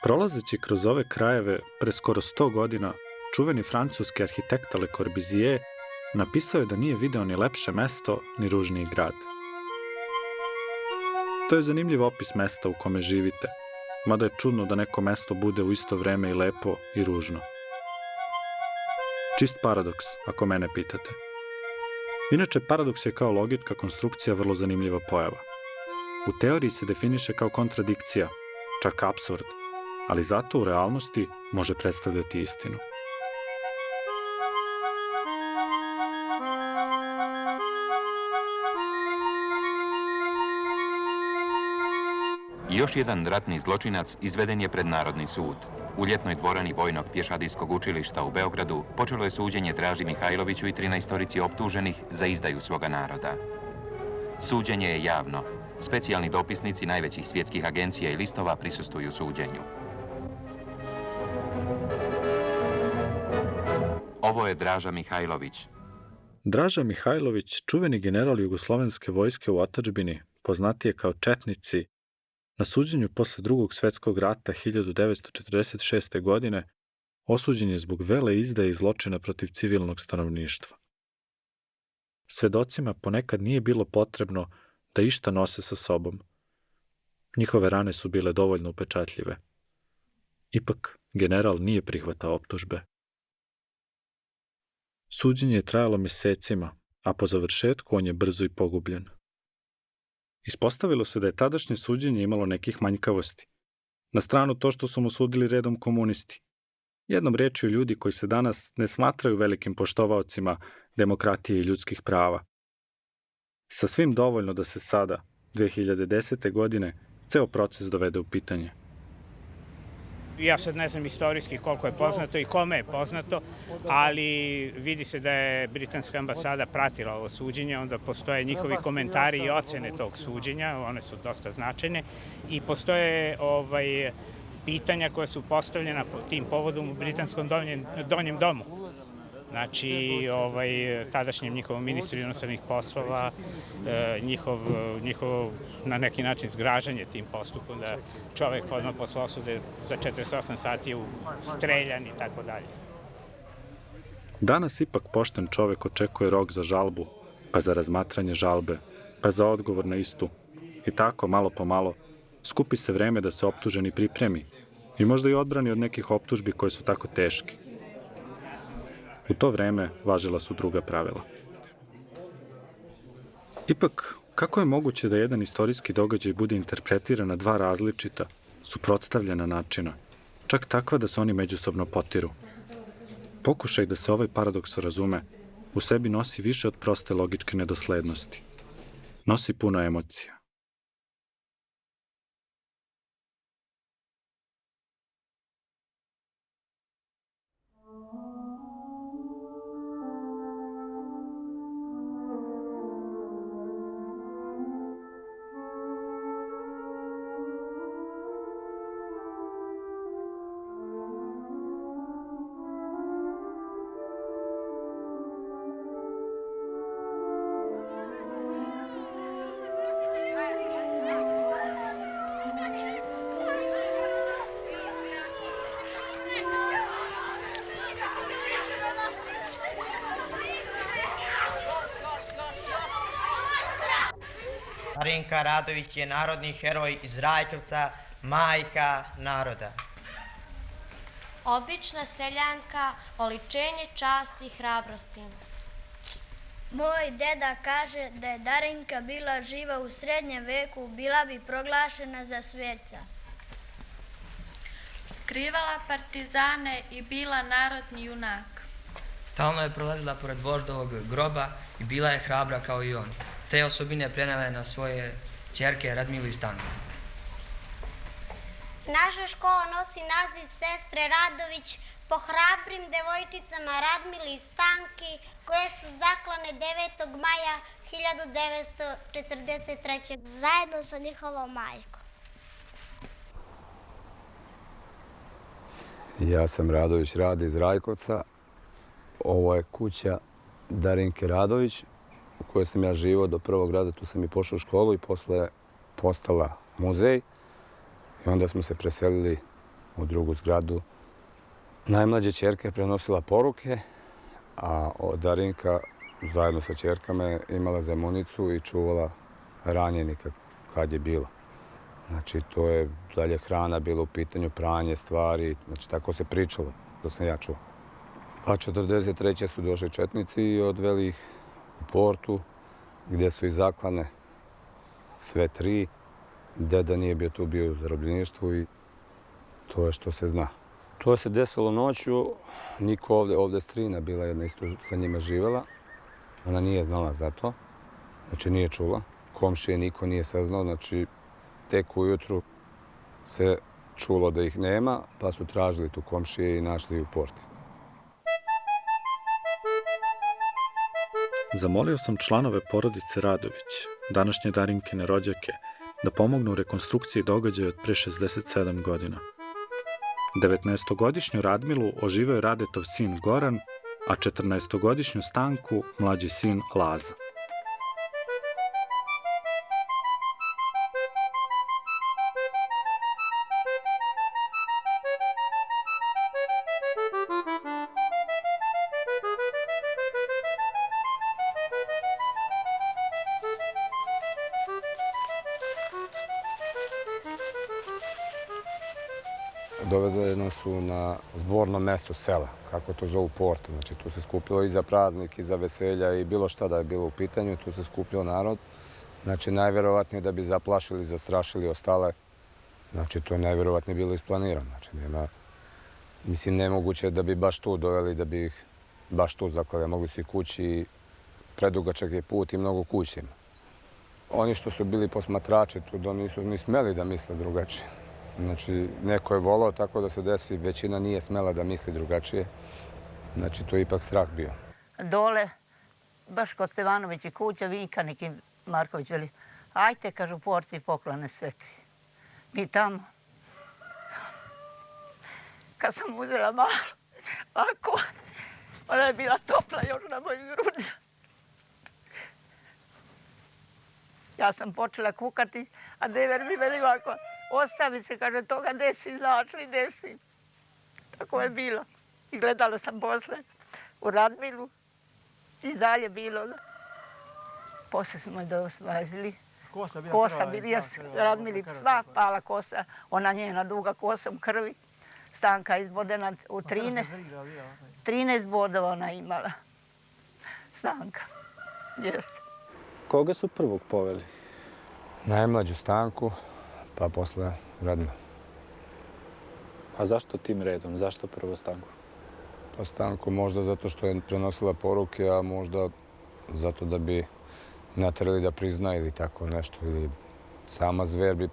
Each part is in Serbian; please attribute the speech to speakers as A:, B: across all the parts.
A: Prolazeći kroz ove krajeve pre skoro 100 godina, čuveni francuski arhitekta Le Corbusier napisao je da nije video ni lepše mesto, ni ružniji grad. To je zanimljiv opis mesta u kome živite, mada je čudno da neko mesto bude u isto vreme i lepo i ružno. Čist paradoks, ako mene pitate. Inače, paradoks je kao logička konstrukcija vrlo zanimljiva pojava. U teoriji se definiše kao kontradikcija, čak apsurd, ali zato u realnosti može predstavljati istinu.
B: Još jedan ratni zločinac izveden je pred Narodni sud. U ljetnoj dvorani Vojnog pješadijskog učilišta u Beogradu počelo je suđenje Draži Mihajloviću i 13 optuženih za izdaju svoga naroda. Suđenje je javno. Specijalni dopisnici najvećih svjetskih agencija i listova prisustvuju suđenju. Ovo je Draža Mihajlović.
A: Draža Mihajlović, čuveni general jugoslovenske vojske u otadžbini, poznatiji kao četnici, na suđenju posle Drugog svetskog rata 1946. godine osuđen je zbog vele izdaje i zločina protiv civilnog stanovništva. Svedocima ponekad nije bilo potrebno da išta nose sa sobom. Njihove rane su bile dovoljno upečatljive. Ipak, general nije prihvatao optužbe. Suđenje je trajalo mesecima, a po završetku on je brzo i pogubljen. Ispostavilo se da je tadašnje suđenje imalo nekih manjkavosti. Na stranu to što su mu sudili redom komunisti. Jednom rečju ljudi koji se danas ne smatraju velikim poštovaocima demokratije i ljudskih prava. Sa svim dovoljno da se sada, 2010. godine, ceo proces dovede u pitanje.
C: Ja sad ne znam istorijski koliko je poznato i kome je poznato, ali vidi se da je britanska ambasada pratila ovo suđenje, onda postoje njihovi komentari i ocene tog suđenja, one su dosta značajne, i postoje pitanja koja su postavljena tim povodom u britanskom donjem domu. Znači, tadašnjem njihovom ministru inostranih poslova, njihovo na neki način zgražanje tim postupom, da čovek odmah posle osude za 48 sati je streljan i tako dalje.
A: Danas ipak pošten čovek očekuje rok za žalbu, pa za razmatranje žalbe, pa za odgovor na istu. I tako, malo po malo, skupi se vreme da se optuženi pripremi i možda i odbrani od nekih optužbi koje su tako teške. U to vreme važila su druga pravila. Ipak, kako je moguće da jedan istorijski događaj bude interpretiran na dva različita, suprotstavljena načina, čak takva da se oni međusobno potiru? Pokušaj da se ovaj paradoks razume u sebi nosi više od proste logičke nedoslednosti. Nosi puno emocija.
D: Darinka Radović je narodni heroj iz Rajkovca, majka naroda.
E: Obična seljanka, oličenje časti i hrabrosti.
F: Moj deda kaže da je Darinka bila živa u srednjem veku, bila bi proglašena za svetca.
E: Skrivala partizane i bila narodni junak.
G: Stalno je prolazila pored voždovog groba i bila je hrabra kao i on. Te osobine prenela je na svoje ćerke Radmilu i Stanku.
H: Naša škola nosi naziv sestre Radović po hrabrim devojčicama Radmili i Stanki koje su zaklane 9. maja 1943. zajedno sa njihovom majkom.
I: Ja sam Radović Rade iz Rajkovca. Ovo je kuća Darinke Radović u kojoj sam ja živao do 1. razreda. Tu sam i pošao u školu i posle postala muzej. I onda smo se preselili u drugu zgradu. Najmlađa ćerka je prenosila poruke, a Darinka zajedno sa ćerkama je imala zemunicu i čuvala ranjenika kad je bilo. Znači, to je dalje hrana bila u pitanju, pranje stvari, znači tako se pričalo, to sam ja čuo. A 43. su došli četnici i odveli ih u portu, gdje su i zaklane sve tri. Deda nije bio tu, bio u zarobljeništvu i to je što se zna. To se desilo noću, niko ovdje strina bila jedna isto sa njima živjela. Ona nije znala za to, znači nije čula. Komšije niko nije saznao, znači tek ujutru se čulo da ih nema, pa su tražili tu komšije i našli u porti.
A: Zamolio sam članove porodice Radović, današnje Darinkine rođake, da pomognu u rekonstrukciji događaja od pre 67 godina. 19-godišnju Radmilu oživio je Radetov sin Goran, a 14-godišnju Stanku mlađi sin Laza.
I: Dovedeno su na zborno mesto sela, kako to zovu porta. Znači, tu se skupilo i za praznik, i za veselja, i bilo šta da je bilo u pitanju. Tu se skupio narod. Znači, najvjerovatnije da bi zaplašili, zastrašili ostale. Znači, to je najvjerovatnije bilo isplanirano. Znači, nema... Mislim, nemoguće da bi baš tu doveli, da bi ih baš tu zaklali. Mogli su i kući, predugačak je put i mnogo kućima. Oni što su bili posmatrači tu, da nisu ni smeli da misle drugačije. Znači, neko je volao tako da se desi, većina nije smela da misli drugačije. Znači, to je ipak strah bio.
J: Dole, baš kod Stevanović i kuća, vika neki Marković veli, ajte, kažu, porti poklone sve tri. Mi tamo. Kad sam uzela malo, ako, ona je bila topla još na mojoj grudi. Ja sam počela kukati, a Dever mi veli ovako, ostavi se, kaže, toga desi, znaš li desi. Tako je bilo. I gledala sam posle u Radmilu i dalje bilo. Posle smo je dosvazili. Kosa bili, Radmili, sva pala kosa, ona njena duga kosa u krvi. Stanka izbodena u 13 bodova ona imala. Stanka, jeste.
A: Koga su prvog poveli?
I: Najmlađu Stanku, pa posle Radmila.
A: A zašto tim redom? Zašto prvo Stanku?
I: Pa Stanku možda zato što je prenosila poruke, a možda zato da bi naterali da prizna ili tako nešto. Ili sama zver bi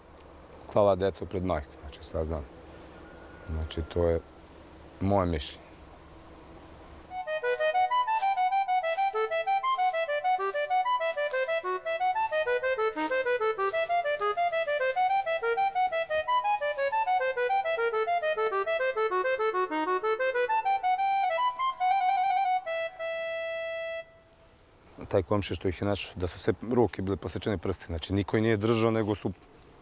I: klala decu pred majku, znači šta znam. Znači to je moje mišljenje. Taj komšija što ih je našao, da su sve ruke bile posečene prsti. Znači, niko ih nije držao, nego su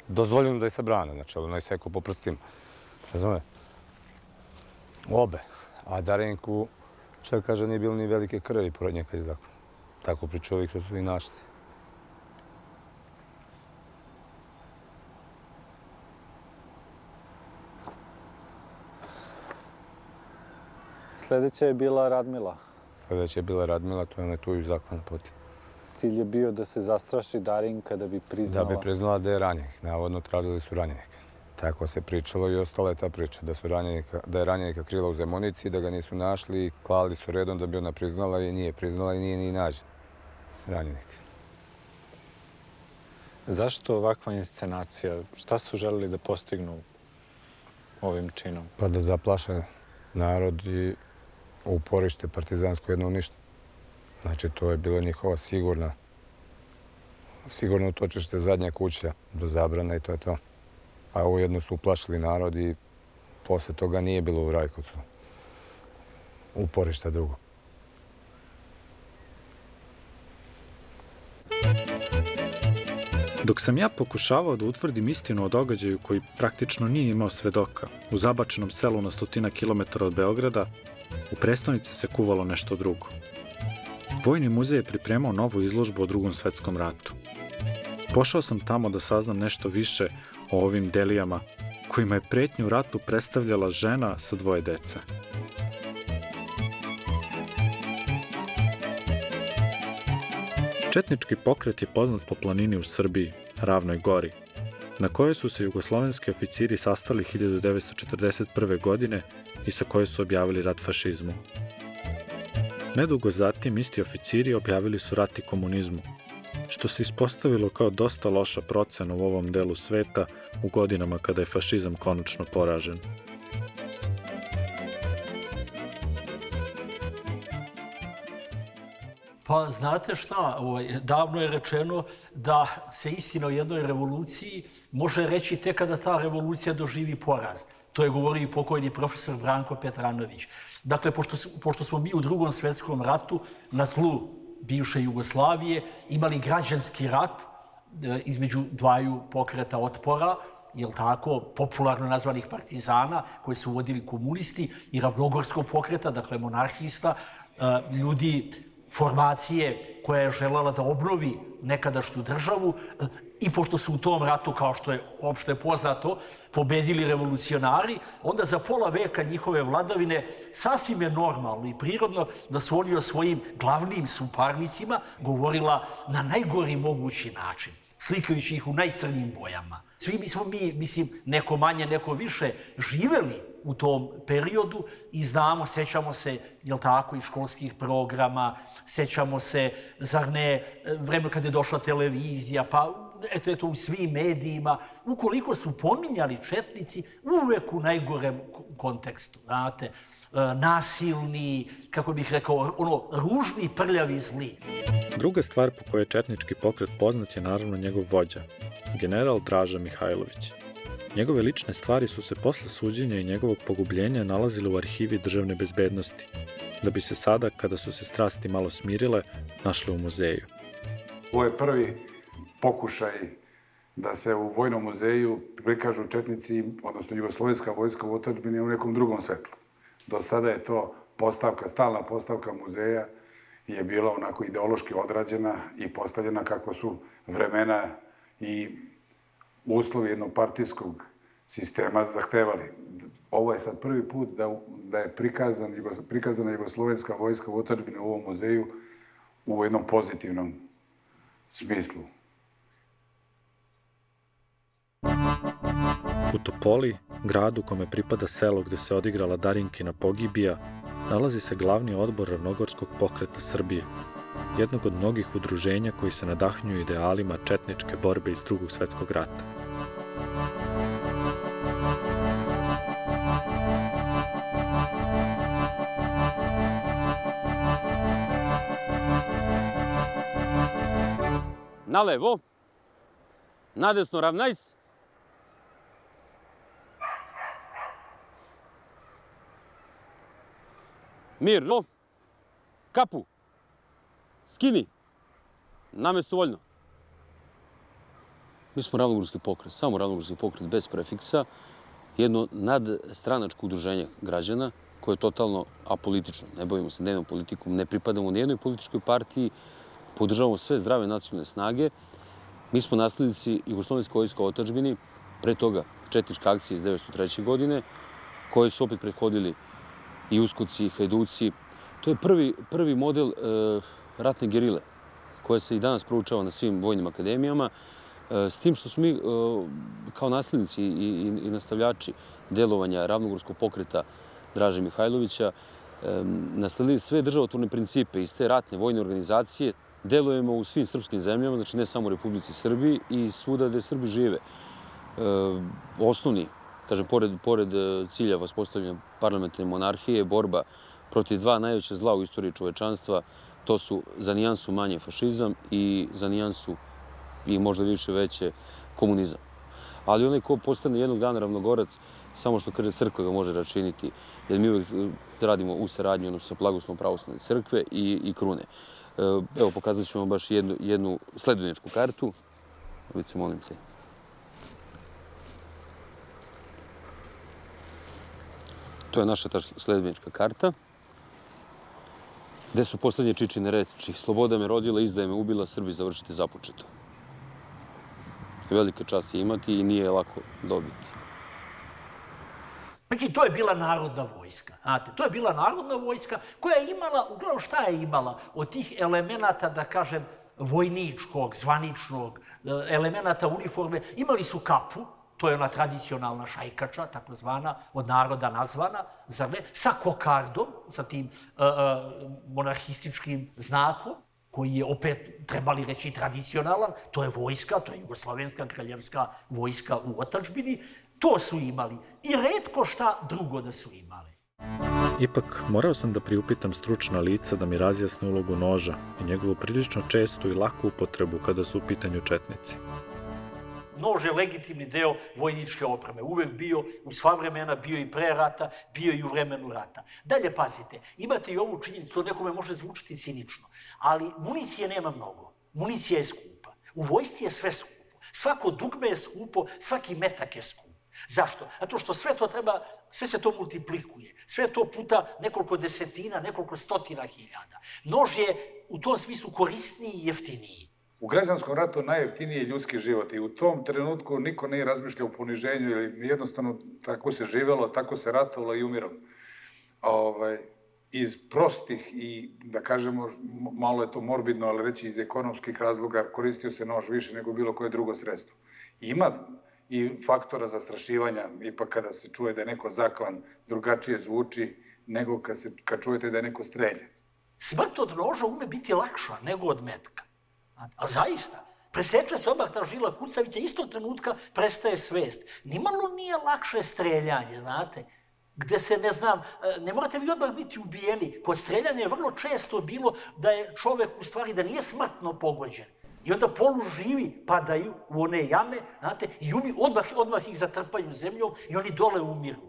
I: dozvoljeno da je se brane. Znači, ono je sekao po prstima. Razume? Obe. A Darinku, čovjek kaže, nije bilo ni velike krvi pored nje kad je zakon. Tako priča ovih što su i našli.
A: Sljedeća je bila Radmila.
I: Sljedeća je bila Radmila, to je ona tu i zaklan poti.
A: Cilj je bio da se zastraši Darinka da bi priznala...
I: Da bi priznala da je ranjenik. Navodno tražili su ranjenika. Tako se pričalo i ostala je ta priča, da je ranjenika krila u Zemunici, da ga nisu našli i klali su redom da bi ona priznala i nije priznala i nije ni nađen ranjenik.
A: Zašto ovakva inscenacija? Šta su želeli da postignu ovim činom?
I: Pa da zaplaše narod i uporište partizansko jedno unište. Znači, to je bilo njihova sigurno utočište, zadnja kuća do zabrana i to je to. A ujedno su uplašili narod i posle toga nije bilo u Rajkovcu uporišta drugo.
A: Dok sam ja pokušavao da utvrdim istinu o događaju koji praktično nije imao svedoka, u zabačenom selu na 100 kilometara od Beograda, u prestonici se kuvalo nešto drugo. Vojni muzej je pripremao novu izložbu o Drugom svetskom ratu. Pošao sam tamo da saznam nešto više o ovim delijama, kojima je pretnju u ratu predstavljala žena sa 2 dece. Četnički pokret je poznat po planini u Srbiji, Ravnoj gori, na kojoj su se jugoslovenski oficiri sastali 1941. godine i sa koje su objavili rat fašizmu. Nedugo zatim isti oficiri objavili su rat i komunizmu, što se ispostavilo kao dosta loša procena u ovom delu sveta u godinama kada je fašizam konačno poražen.
K: Pa znate šta, davno je rečeno da se istina o jednoj revoluciji može reći tek kada ta revolucija doživi poraz. To je govorio i pokojni profesor Branko Petranović. Dakle, pošto smo mi u Drugom svetskom ratu na tlu bivše Jugoslavije imali građanski rat između dvaju pokreta otpora, jel tako, popularno nazvanih partizana, koje su vodili komunisti, i ravnogorskog pokreta, dakle monarhista, ljudi formacije koja je želela da obnovi nekadašnju državu, i pošto su u tom ratu, kao što je opšte poznato, pobedili revolucionari, onda za pola veka njihove vladavine sasvim je normalno i prirodno da su oni o svojim glavnim suparnicima govorila na najgori mogući način, slikajući ih u najcrnijim bojama. Svi bismo mi, mislim, neko manje, neko više, živeli u tom periodu i znamo, sećamo se, jel tako, iz školskih programa, sećamo se, zar ne, vreme kada je došla televizija, pa eto, u svim medijima, ukoliko su pominjali četnici, uvek u najgorem kontekstu, znate, nasilni, kako bih rekao, ružni, prljavi, zli.
A: Druga stvar po kojoj je četnički pokret poznat je naravno njegov vođa, general Draža Mihajlović. Njegove lične stvari su se posle suđenja i njegovog pogubljenja nalazile u arhivi državne bezbednosti, da bi se sada, kada su se strasti malo smirile, našle u muzeju.
L: Ovo je prvi pokušaj da se u Vojnom muzeju prikažu četnici, odnosno jugoslovenska vojska u otadžbini u nekom drugom svetlu. Do sada je to postavka, stalna postavka muzeja je bila onako ideološki odrađena i postavljena kako su vremena i uslovi jednopartijskog sistema zahtevali. Ovo je sad prvi put da je prikazana jugoslovenska vojska u otadžbini u ovom muzeju u jednom pozitivnom smislu.
A: U Topoli, gradu kome pripada selo gde se odigrala Darinkina pogibija, nalazi se glavni odbor Ravnogorskog pokreta Srbije, jednog od mnogih udruženja koji se nadahnjuju idealima četničke borbe iz Drugog svetskog rata.
M: Na levo, na desno ravnaj se. Mirno, kapu, skini, na mesto voljno. Mi smo Ravnogorski pokret, samo Ravnogorski pokret bez prefiksa, jedno nadstranačko udruženje građana koje je totalno apolitično. Ne bavimo se dnevnom politikom, ne pripadamo nijednoj političkoj partiji, podržavamo sve zdrave nacionalne snage. Mi smo naslednici Jugoslovenske vojske u otadžbini, pre toga četničke akcije iz 1903. godine, koje su opet prethodili i uskoci, i hajduci. To je prvi model ratne gerile, koja se i danas proučava na svim vojnim akademijama, s tim što smo mi kao naslednici i nastavljači delovanja Ravnogorskog pokreta Draže Mihajlovića nasledili sve državotvorne principe iz te ratne vojne organizacije. Delujemo u svim srpskim zemljama, znači ne samo u Republici Srbiji, i svuda gde Srbi žive. Osnovni, kažem, pored cilja uspostavljanja parlamentarne monarhije, borba protiv dva najveća zla u istoriji čovečanstva, to su za nijansu manje fašizam i za nijansu i možda više veće komunizam. Ali onaj ko postane jednog dana ravnogorac, samo što kaže crkva ga može račiniti, jer mi uvijek radimo u saradnju sa blagoslovom pravoslavne crkve i krune. Evo, pokazat ću vam baš jednu sledbeničku kartu. Vice, molim te. To je naša sledbenička karta, gde su poslednje Čičine reči: sloboda me rodila, izdaje me ubila, Srbi završite započeto. Velika čast je imati i nije lako dobiti.
K: Znači, to je bila narodna vojska, znate, to je bila narodna vojska koja je imala, uglavnom šta je imala od tih elemenata, da kažem, vojničkog, zvaničnog, elemenata uniforme, imali su kapu, to je ona tradicionalna šajkača, takozvana, od naroda nazvana, zar ne, sa kokardom, sa tim monarhističkim znakom, koji je opet, trebali reći, tradicionalan, to je vojska, to je jugoslovenska kraljevska vojska u otadžbini, to su imali i retko šta drugo da su imali.
A: Ipak, morao sam da priupitam stručna lica da mi razjasne ulogu noža i njegovu prilično čestu i laku upotrebu kada su u pitanju četnici.
K: Nož je legitimni deo vojničke opreme. Uvek bio, u sva vremena, bio i pre rata, bio i u vremenu rata. Dalje, pazite, imate i ovu činjenicu, to nekome može zvučiti cinično, ali municije nema mnogo. Municija je skupa. U vojsci je sve skupo. Svako dugme je skupo, svaki metak je skup. Zašto? Zato što sve to treba, sve se to multiplikuje. Sve to puta nekoliko desetina, nekoliko stotina hiljada. Nož je u tom smislu korisniji i jeftiniji.
L: U građanskom ratu najjeftiniji je ljudski život i u tom trenutku niko nije razmišljao o poniženju ili jednostavno tako se živelo, tako se ratovalo i umiralo. Iz prostih i, da kažemo, malo je to morbidno, ali reći iz ekonomskih razloga, koristio se nož više nego bilo koje drugo sredstvo. Ima i faktora zastrašivanja, ipak kada se čuje da je neko zaklan, drugačije zvuči nego kad čujete da je neko strelja.
K: Smrt od noža ume biti lakša nego od metka. A zaista, preseče se odmah ta žila kucavica, istog trenutka prestaje svest. Nimalo nije lakše streljanje, znate, gde se, ne znam, ne morate vi odmah biti ubijeni. Kod streljanja je vrlo često bilo da je čovek, u stvari, da nije smrtno pogođen. I onda poluživi padaju u one jame, znate, i odmah ih zatrpaju zemljom i oni dole umiru.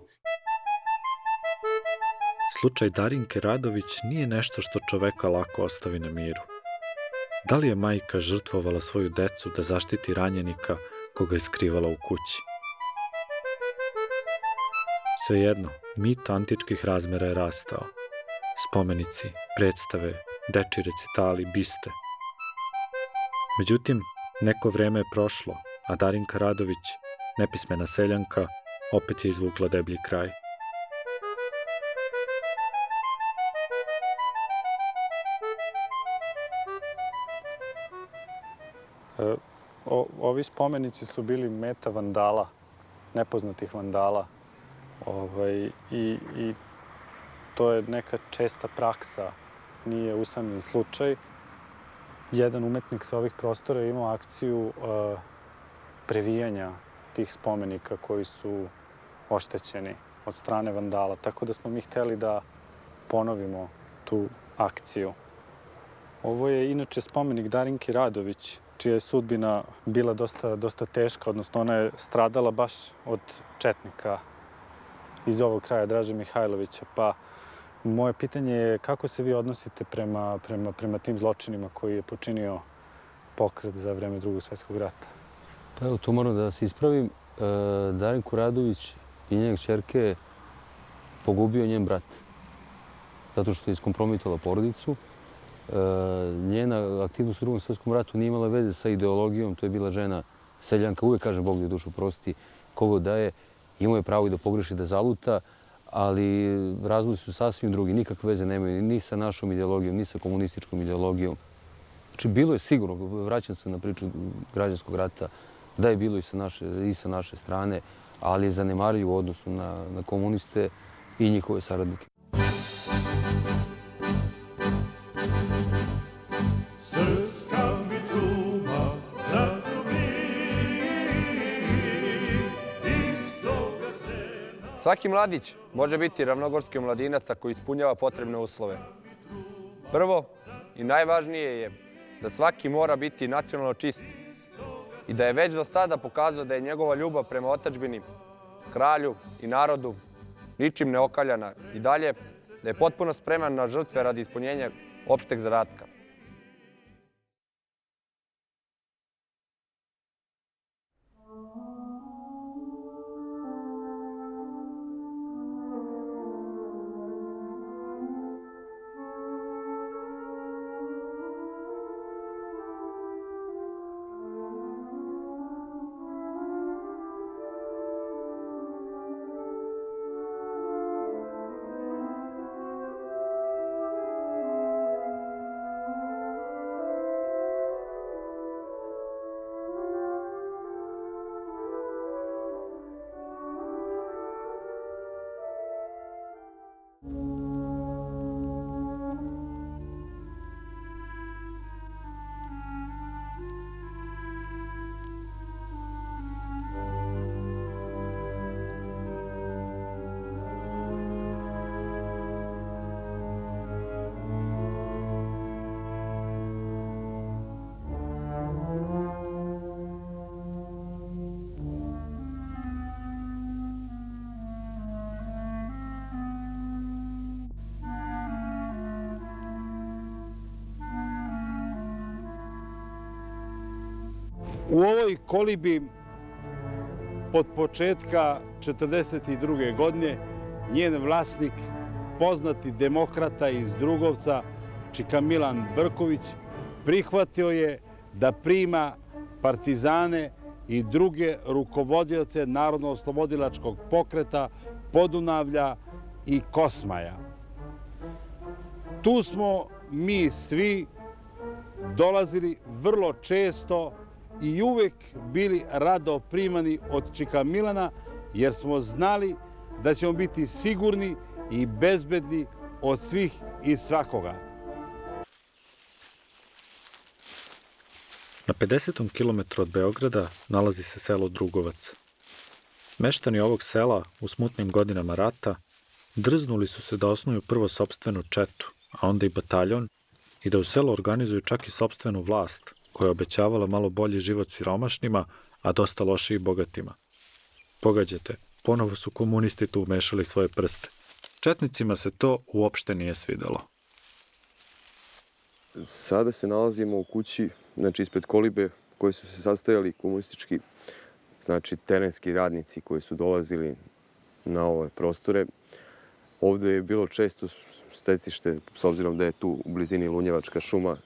A: Slučaj Darinke Radović nije nešto što čoveka lako ostavi na miru. Da li je majka žrtvovala svoju decu da zaštiti ranjenika koga je skrivala u kući? Svejedno, mit antičkih razmera je rastao. Spomenici, predstave, dečji recitali, biste. Međutim, neko vreme je prošlo, a Darinka Radović, nepismena seljanka, opet je izvukla deblji kraj. Ovi spomenici su bili meta vandala, nepoznatih vandala. I to je neka česta praksa, nije usamljen slučaj. Jedan umetnik sa ovih prostora je imao akciju previjanja tih spomenika koji su oštećeni od strane vandala, tako da smo mi hteli da ponovimo tu akciju. Ovo je inače spomenik Darinki Radović, čija je sudbina bila dosta teška, odnosno ona je stradala baš od četnika iz ovog kraja, Draže Mihajlovića. Pa moje pitanje je kako se vi odnosite prema tim zločinima koji je počinio pokret za vreme Drugog svjetskog rata?
M: Pa evo, to moram da se ispravim. Darinku Radović i njene kćerke pogubio njen brat, zato što je iskompromitovala porodicu. Njena aktivnost u Drugom svjetskom ratu nije imala veze sa ideologijom, to je bila žena seljanka, uvek kaže Bog da je dušu prosti, kogo daje, imao je pravo i da pogreši, da zaluta, ali razlozi su sasvim drugi, nikakve veze nemaju ni sa našom ideologijom, ni sa komunističkom ideologijom. Znači, bilo je sigurno, vraćam se na priču građanskog rata, da je bilo i sa naše strane, ali je zanemarljiv u odnosu na komuniste i njihove saradnike.
N: Svaki mladić može biti ravnogorski omladinac ako ispunjava potrebne uslove. Prvo i najvažnije je da svaki mora biti nacionalno čist i da je već do sada pokazao da je njegova ljubav prema otadžbini, kralju i narodu ničim ne okaljana i dalje da je potpuno spreman na žrtve radi ispunjenja opšteg zadatka.
O: U ovoj kolibi od početka 1942. godine njen vlasnik, poznati demokrata iz Drugovca, čika Milan Brković, prihvatio je da prima partizane i druge rukovodioce Narodno-oslobodilačkog pokreta Podunavlja i Kosmaja. Tu smo mi svi dolazili vrlo često i uvek bili rado primani od čika Milana, jer smo znali da ćemo biti sigurni i bezbedni od svih i svakoga.
A: Na 50. kilometru od Beograda nalazi se selo Drugovac. Meštani ovog sela u smutnim godinama rata drznuli su se da osnuju prvo sopstvenu četu, a onda i bataljon, i da u selu organizuju čak i sopstvenu vlast, koja je obećavala malo bolji život siromašnima, a dosta lošiji bogatima. Pogađate, ponovo su komunisti tu umešali svoje prste. Četnicima se to uopšte nije svidelo.
P: Sada se nalazimo u kući, znači ispred kolibe koje su se sastajali komunistički, znači terenski radnici koji su dolazili na ove prostore. Ovde je bilo često stecište, s obzirom da je tu u blizini Lunjevačka šuma,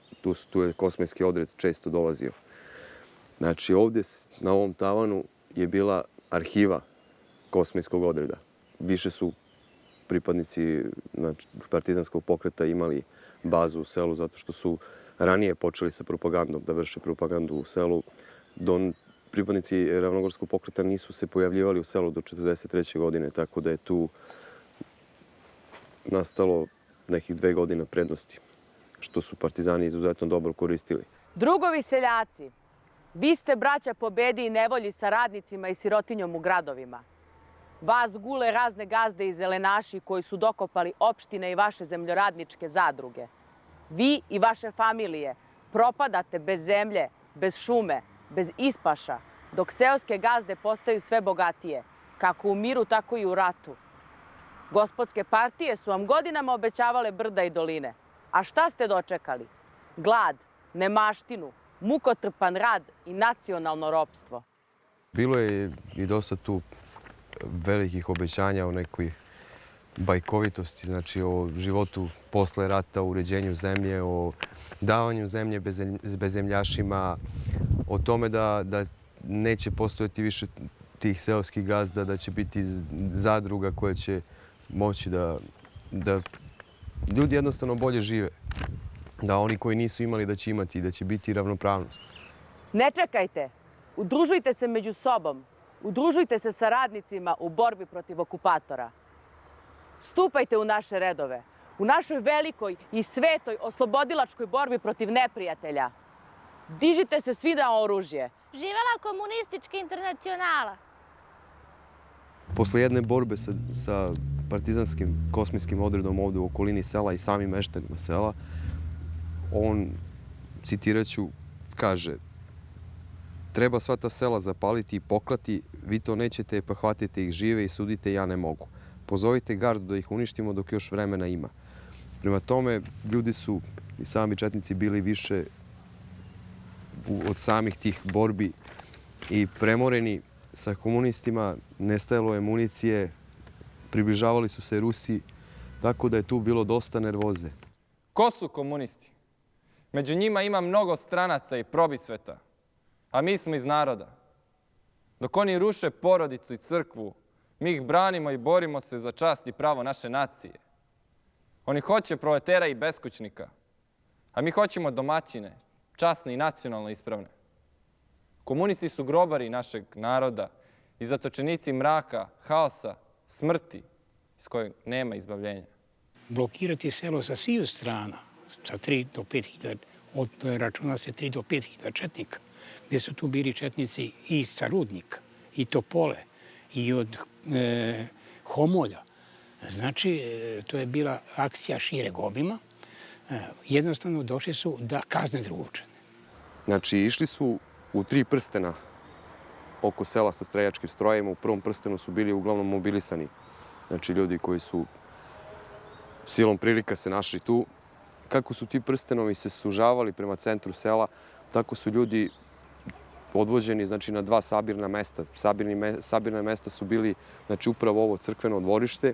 P: tu je Kosmajski odred često dolazio. Znači ovde na ovom tavanu je bila arhiva Kosmajskog odreda. Više su pripadnici partizanskog pokreta imali bazu u selu zato što su ranije počeli sa propagandom, da vrše propagandu u selu. Pripadnici Ravnogorskog pokreta nisu se pojavljivali u selu do 1943. godine, tako da je tu nastalo nekih 2 godine prednosti, što su partizani izuzetno dobro koristili.
Q: Drugovi seljaci, vi ste braća po bedi i nevolji sa radnicima i sirotinjom u gradovima. Vas gule razne gazde i zelenaši koji su dokopali opštine i vaše zemljoradničke zadruge. Vi i vaše familije propadate bez zemlje, bez šume, bez ispaša, dok seoske gazde postaju sve bogatije, kako u miru, tako i u ratu. Gospodske partije su vam godinama obećavale brda i doline. A šta ste dočekali? Glad, nemaštinu, mukotrpan rad i nacionalno ropstvo.
P: Bilo je i dosta tu velikih obećanja o nekoj bajkovitosti, znači o životu posle rata, o uređenju zemlje, o davanju zemlje bezemljašima, o tome da neće postojati više tih seoskih gazda, da će biti zadruga koja će moći da ljudi jednostavno bolje žive. Da oni koji nisu imali da će imati i da će biti ravnopravnost.
Q: Ne čekajte! Udružujte se među sobom. Udružujte se sa radnicima u borbi protiv okupatora. Stupajte u naše redove, u našoj velikoj i svetoj oslobodilačkoj borbi protiv neprijatelja. Dižite se svi na oružje.
H: Živela komunistička internacionala!
P: Posle jedne borbe sa partizanskim kosmijskim odredom ovde u okolini sela i samim meštanima sela, on, citiraću, kaže: treba sva ta sela zapaliti i poklati, vi to nećete, pa hvatite ih žive i sudite, ja ne mogu. Pozovite gardu da ih uništimo dok još vremena ima. Prema tome, ljudi su i sami četnici bili više od samih tih borbi i premoreni sa komunistima, nestajalo je municije, približavali su se Rusiji, tako da je tu bilo dosta nervoze.
R: Ko su komunisti? Među njima ima mnogo stranaca i probisveta, a mi smo iz naroda. Dok oni ruše porodicu i crkvu, mi ih branimo i borimo se za čast i pravo naše nacije. Oni hoće proletera i beskućnika, a mi hoćemo domaćine, časne i nacionalno ispravne. Komunisti su grobari našeg naroda i zatočenici mraka, haosa, smrti, iz kojeg nema izbavljenja.
S: Blokirati selo sa sviju strana, sa 3 do 5.000, računa se 3 do 5.000 četnika, gde su tu bili četnici i sa Rudnika, i Topole, i od Homolja. Znači, to je bila akcija šireg obima. Jednostavno došli su da kazne Drugovčane.
P: Znači, išli su u 3 prstena oko sela sa streljačkim strojima. U prvom prstenu su bili uglavnom mobilisani. Znači, ljudi koji su silom prilika se našli tu. Kako su ti prstenovi se sužavali prema centru sela, tako su ljudi odvođeni znači, na 2 sabirna mesta. Sabirna mesta su bili znači, upravo ovo crkveno dvorište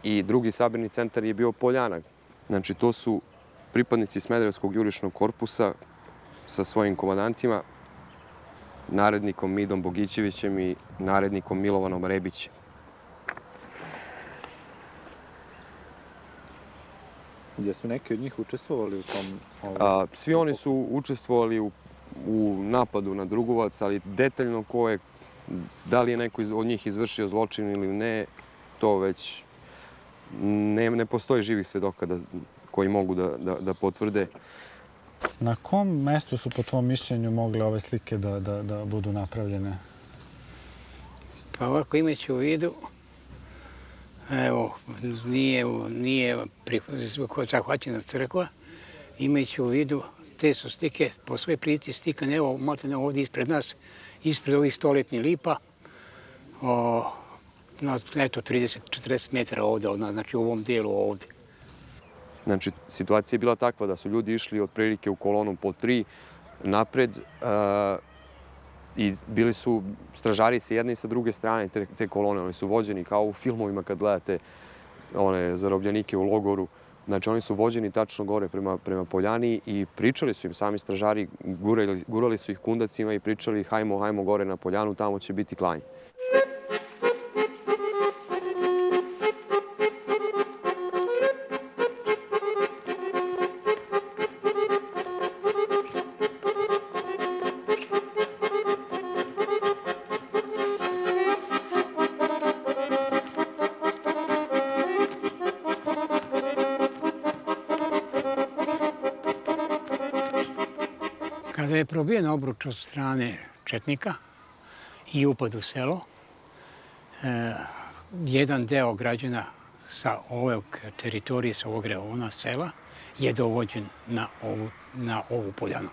P: i drugi sabirni centar je bio Poljana. Znači, to su pripadnici Smederevskog jurišnog korpusa sa svojim komandantima, narednikom Midom Bogićevićem i narednikom Milovanom Rebićem.
A: Gdje su neki od njih učestvovali u tom?
P: Svi oni su učestvovali u napadu na Drugovac, ali detaljno ko je, da li je neko od njih izvršio zločin ili ne, to već ne postoji živih svedoka koji mogu da potvrde.
A: Na kom mestu su po tvom mišljenju mogle ove slike da budu napravljene?
S: Pa ovako imajući u vidu, evo, nije zahvaćena crkva, imajući u vidu te su slike, po svoj prilici slika, evo, maltene ovdje ispred nas, ispred ovih stoletnih lipa, eto, 30-40 metara ovdje od nas, znači u ovom dijelu ovdje.
P: Znači, situacija je bila takva da su ljudi išli otprilike u kolonu po 3 napred i bili su stražari sa jedne i sa druge strane te kolone. Oni su vođeni kao u filmovima kad gledate one zarobljenike u logoru. Znači, oni su vođeni tačno gore prema Poljani i pričali su im sami stražari, gurali su ih kundacima i pričali hajmo gore na Poljanu, tamo će biti klanje.
S: Kada je probijen obruč od strane četnika i upad u selo, jedan deo građana sa ovog teritorije, sa ovog reona sela, je dovođen na ovu Poljanu.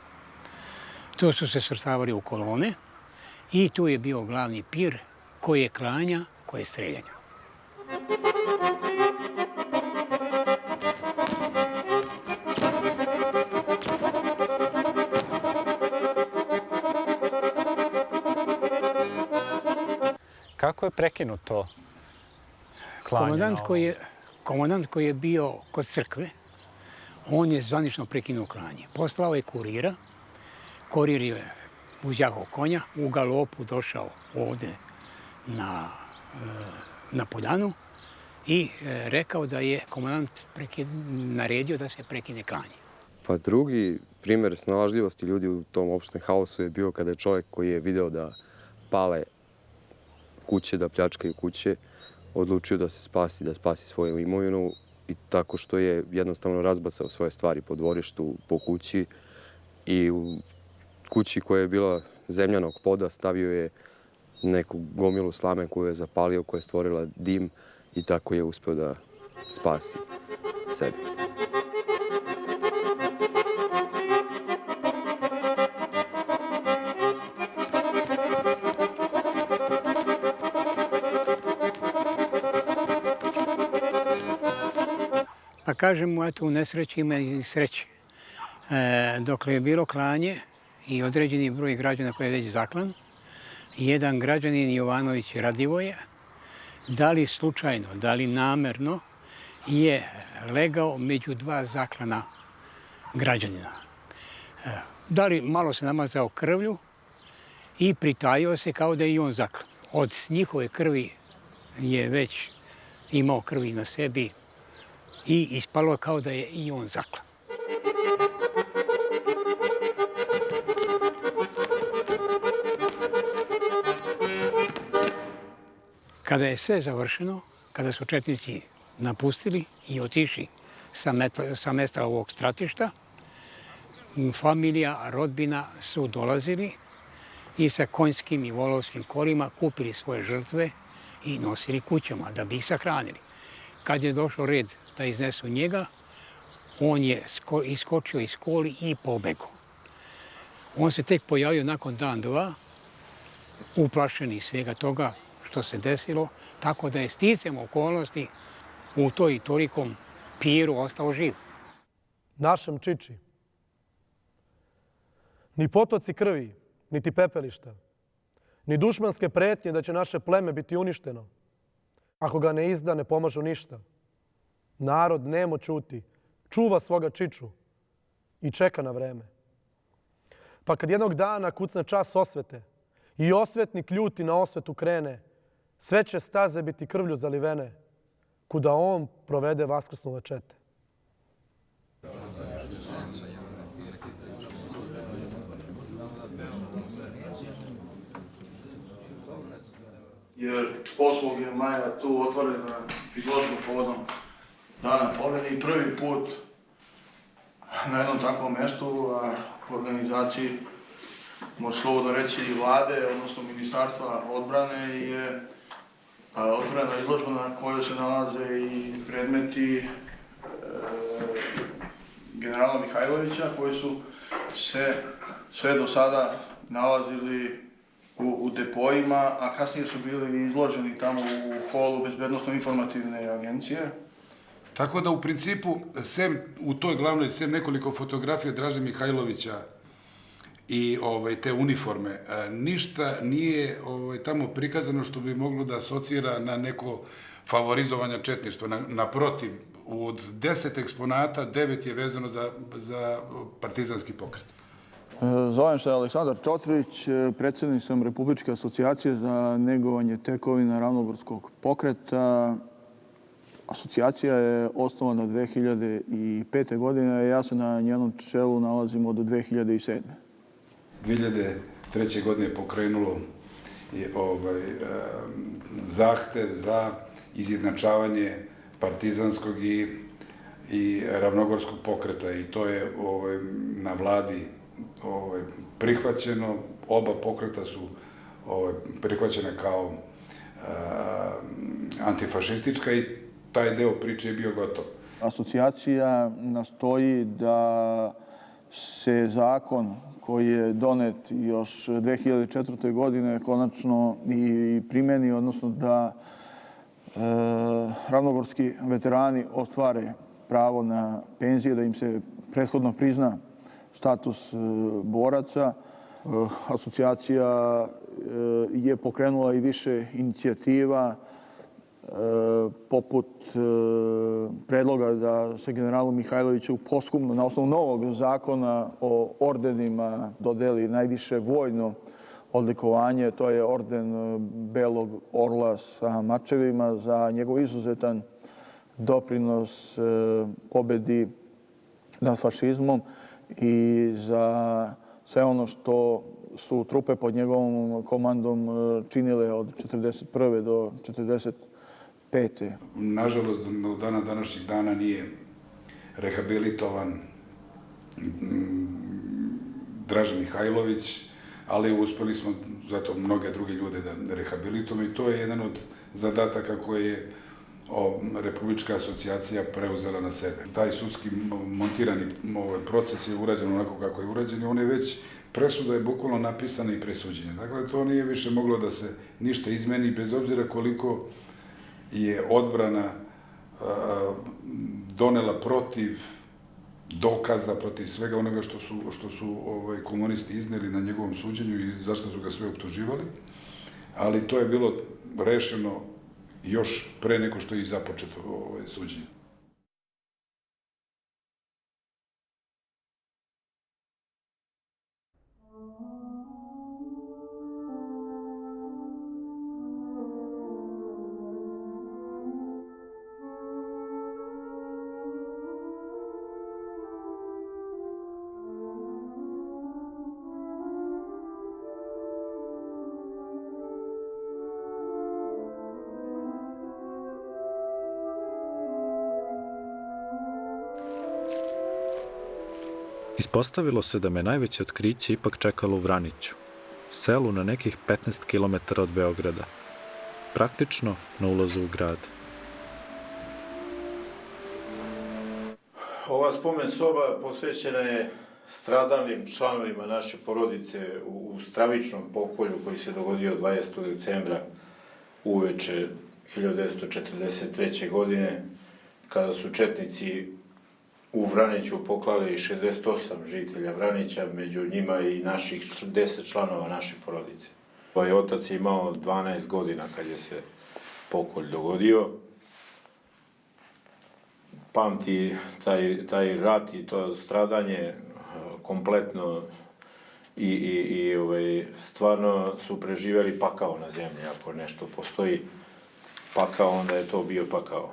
S: To su se svrstavali u kolone i tu je bio glavni pir koji je klanja, koji je streljanja.
A: Kako je prekinuto klanje?
S: Komandant koji je bio kod crkve, on je zvanično prekinuo klanje. Poslao je kurira, kurir je uzjahao konja, u galopu došao ovdje na Poljanu i rekao da je komandant naredio da se prekine klanje.
P: Pa drugi primjer snalažljivosti ljudi u tom opštem haosu je bio kada je čovjek koji je video da pale kuće, da pljačkaju kuće, odlučio da se spasi, da spasi svoju imovinu i tako što je jednostavno razbacao svoje stvari po dvorištu, po kući i u kući koja je bila zemljanog poda stavio je neku gomilu slame koju je zapalio, koja je stvorila dim i tako je uspio da spasi sebe.
S: Pa kažem mu, eto, u nesreći ima i sreće. Dokle je bilo klanje i određeni broj građana koji je već zaklan, jedan građanin Jovanović Radivoje, da li slučajno, da li namerno, je legao među 2 zaklana građanina. Da li malo se namazao krvlju i pritajio se kao da je i on zaklan. Od njihove krvi je već imao krvi na sebi i ispalo kao da je i on zaklan. Kada je sve završeno, kada su četnici napustili i otišli sa mesta ovog stratišta, familija, rodbina su dolazili i sa konjskim i volovskim kolima kupili svoje žrtve i nosili kućama da bi ih sahranili. Kad je došao red da iznesu njega, on je iskočio iz koli i pobegao. On se tek pojavio nakon dan, 2, uplašeni svega toga što se desilo, tako da je sticam okolnosti u toj tolikom piru ostao živ.
T: Našem Čiči ni potoci krvi niti pepelišta, ni dušmanske pretnje da će naše pleme biti uništeno. Ako ga ne izda, ne pomažu ništa. Narod nemo ćuti, čuva svoga čiču i čeka na vreme. Pa kad jednog dana kucne čas osvete i osvetnik ljuti na osvetu krene, sve će staze biti krvlju zalivene, kuda on provede vaskrsnu večete.
U: Jer 8. maja tu otvorena izložba povodom Dana pobjede i prvi put na jednom takvom mjestu u organizaciji, može slobodno reći i vlade, odnosno Ministarstva odbrane, je otvorena izložba na kojoj se nalaze i predmeti generala Mihajlovića koji su se sve do sada nalazili u depojima, a kasnije su bili izloženi tamo u holu Bezbednosno-informativne agencije.
L: Tako da u principu, u toj glavnoj, sem nekoliko fotografija Draže Mihajlovića i te uniforme, ništa nije tamo prikazano što bi moglo da asocira na neko favorizovanje četništva. Naprotiv, od 10 eksponata, 9 je vezano za partizanski pokret.
U: Zovem se Aleksandar Čotrić, predsjednik sam Republičke asocijacije za negovanje tekovina Ravnogorskog pokreta. Asocijacija je osnovana 2005. godine, a ja se na njenom čelu nalazim od 2007.
L: 2003. godine je pokrenulo zahtev za izjednačavanje partizanskog i ravnogorskog pokreta i to je na vladi prihvaćeno. Oba pokreta su prihvaćene kao antifašistička i taj deo priče je bio gotov.
U: Asocijacija nastoji da se zakon koji je donet još 2004. godine konačno i primeni, odnosno da ravnogorski veterani ostvare pravo na penzije, da im se prethodno prizna status boraca. Asocijacija je pokrenula i više inicijativa poput predloga da se generalu Mihajloviću posthumno na osnovu novog zakona o ordenima dodeli najviše vojno odlikovanje. To je orden Belog orla sa mačevima za njegov izuzetan doprinos pobedi nad fašizmom i za sve ono što su trupe pod njegovom komandom činile od 1941. do 1945.
L: Nažalost, do dana današnjeg dana nije rehabilitovan Draža Mihajlović, ali uspeli smo zato mnoge druge ljude da rehabilitujemo i to je jedan od zadataka koje je Republička asocijacija preuzela na sebe. Taj sudski montirani proces je urađen onako kako je urađen i on je već presuda je bukvalno napisana i presuđenja. Dakle, to nije više moglo da se ništa izmeni, bez obzira koliko je odbrana donela protiv dokaza, protiv svega onoga što su komunisti izneli na njegovom suđenju i zašto su ga sve optuživali, ali to je bilo rešeno još pre nego što je i započeto suđenje.
A: Ispostavilo se da me najveće otkriće ipak čekalo u Vraniću, selu na nekih 15 km od Beograda, praktično na ulazu u grad.
V: Ova spomen soba posvećena je stradalim članovima naše porodice u stravičnom pokolju koji se dogodio 20. decembra uveče 1943. godine, kada su četnici u Vraniću poklali 68 žitelja Vranića, među njima i naših 10 članova naše porodice. Ovaj otac je imao 12 godina kad je se pokolj dogodio. Pamti taj rat i to stradanje kompletno i stvarno su preživjeli pakao na zemlji. Ako nešto postoji pakao, onda je to bio pakao.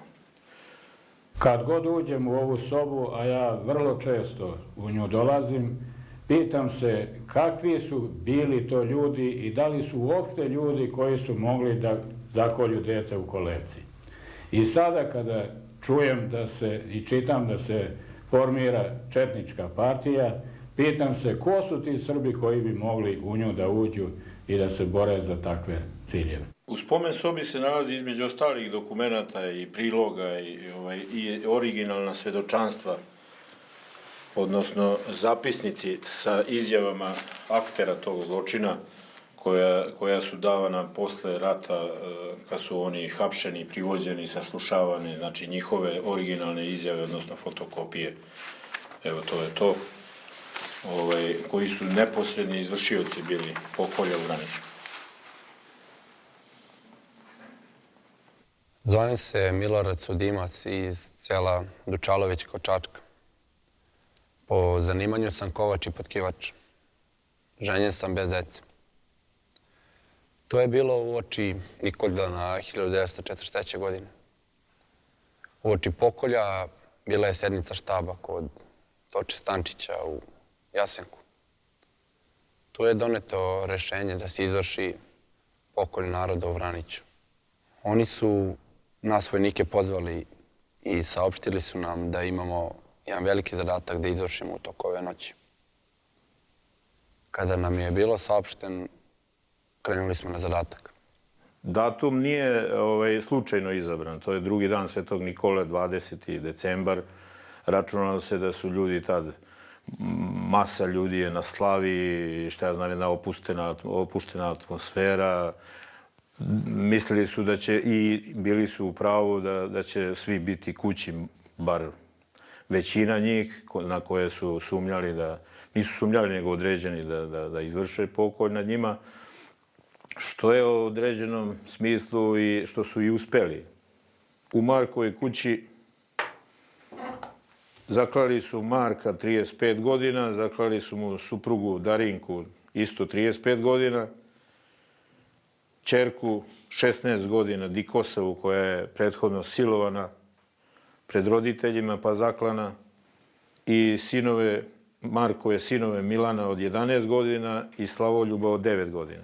B: Kad god uđem u ovu sobu, a ja vrlo često u nju dolazim, pitam se kakvi su bili to ljudi i da li su uopšte ljudi koji su mogli da zakolju dete u kolevci. I sada kada čujem i čitam da se formira četnička partija, pitam se ko su ti Srbi koji bi mogli u nju da uđu i da se bore za takve ciljeve.
V: U spomen sobi se nalazi između ostalih dokumenata i priloga i originalna svedočanstva, odnosno zapisnici sa izjavama aktera tog zločina koja su davana posle rata kad su oni hapšeni, privođeni, saslušavani, znači njihove originalne izjave, odnosno fotokopije. Evo to je to, koji su neposredni izvršioci bili pokolja u Vraniću.
C: Zovem se Milorad Sudimac iz sela Dučalović kod Čačka. Po zanimanju sam kovač i potkivač. Ženjen sam bez dece. To je bilo uoči Nikoldana 1943. godine. Uoči pokolja bila je sednica štaba kod Toče Stančića u Jasenku. Tu je doneto rešenje da se izvrši pokolj naroda u Vraniću. Oni su nas vojnike pozvali i saopštili su nam da imamo jedan veliki zadatak da izvršimo u toku ove noći. Kada nam je bilo saopšten, krenuli smo na zadatak.
V: Datum nije slučajno izabran. To je drugi dan Svetog Nikole, 20. decembar. Računalo se da su ljudi tad, masa ljudi je na slavi, šta ja znam, jedna opuštena atmosfera. Mislili su da će, i bili su u pravu, da će svi biti kući, bar većina njih na koje su sumnjali nisu sumnjali nego određeni da izvrše pokolj nad njima, što je u određenom smislu i što su i uspeli. U Markovoj kući zaklali su Marka 35 godina, zaklali su mu suprugu Darinku isto 35 godina, ćerku 16 godina Dikosavu koja je prethodno silovana pred roditeljima pa zaklana i Markove sinove Milana od 11 godina i Slavoljuba od 9 godina.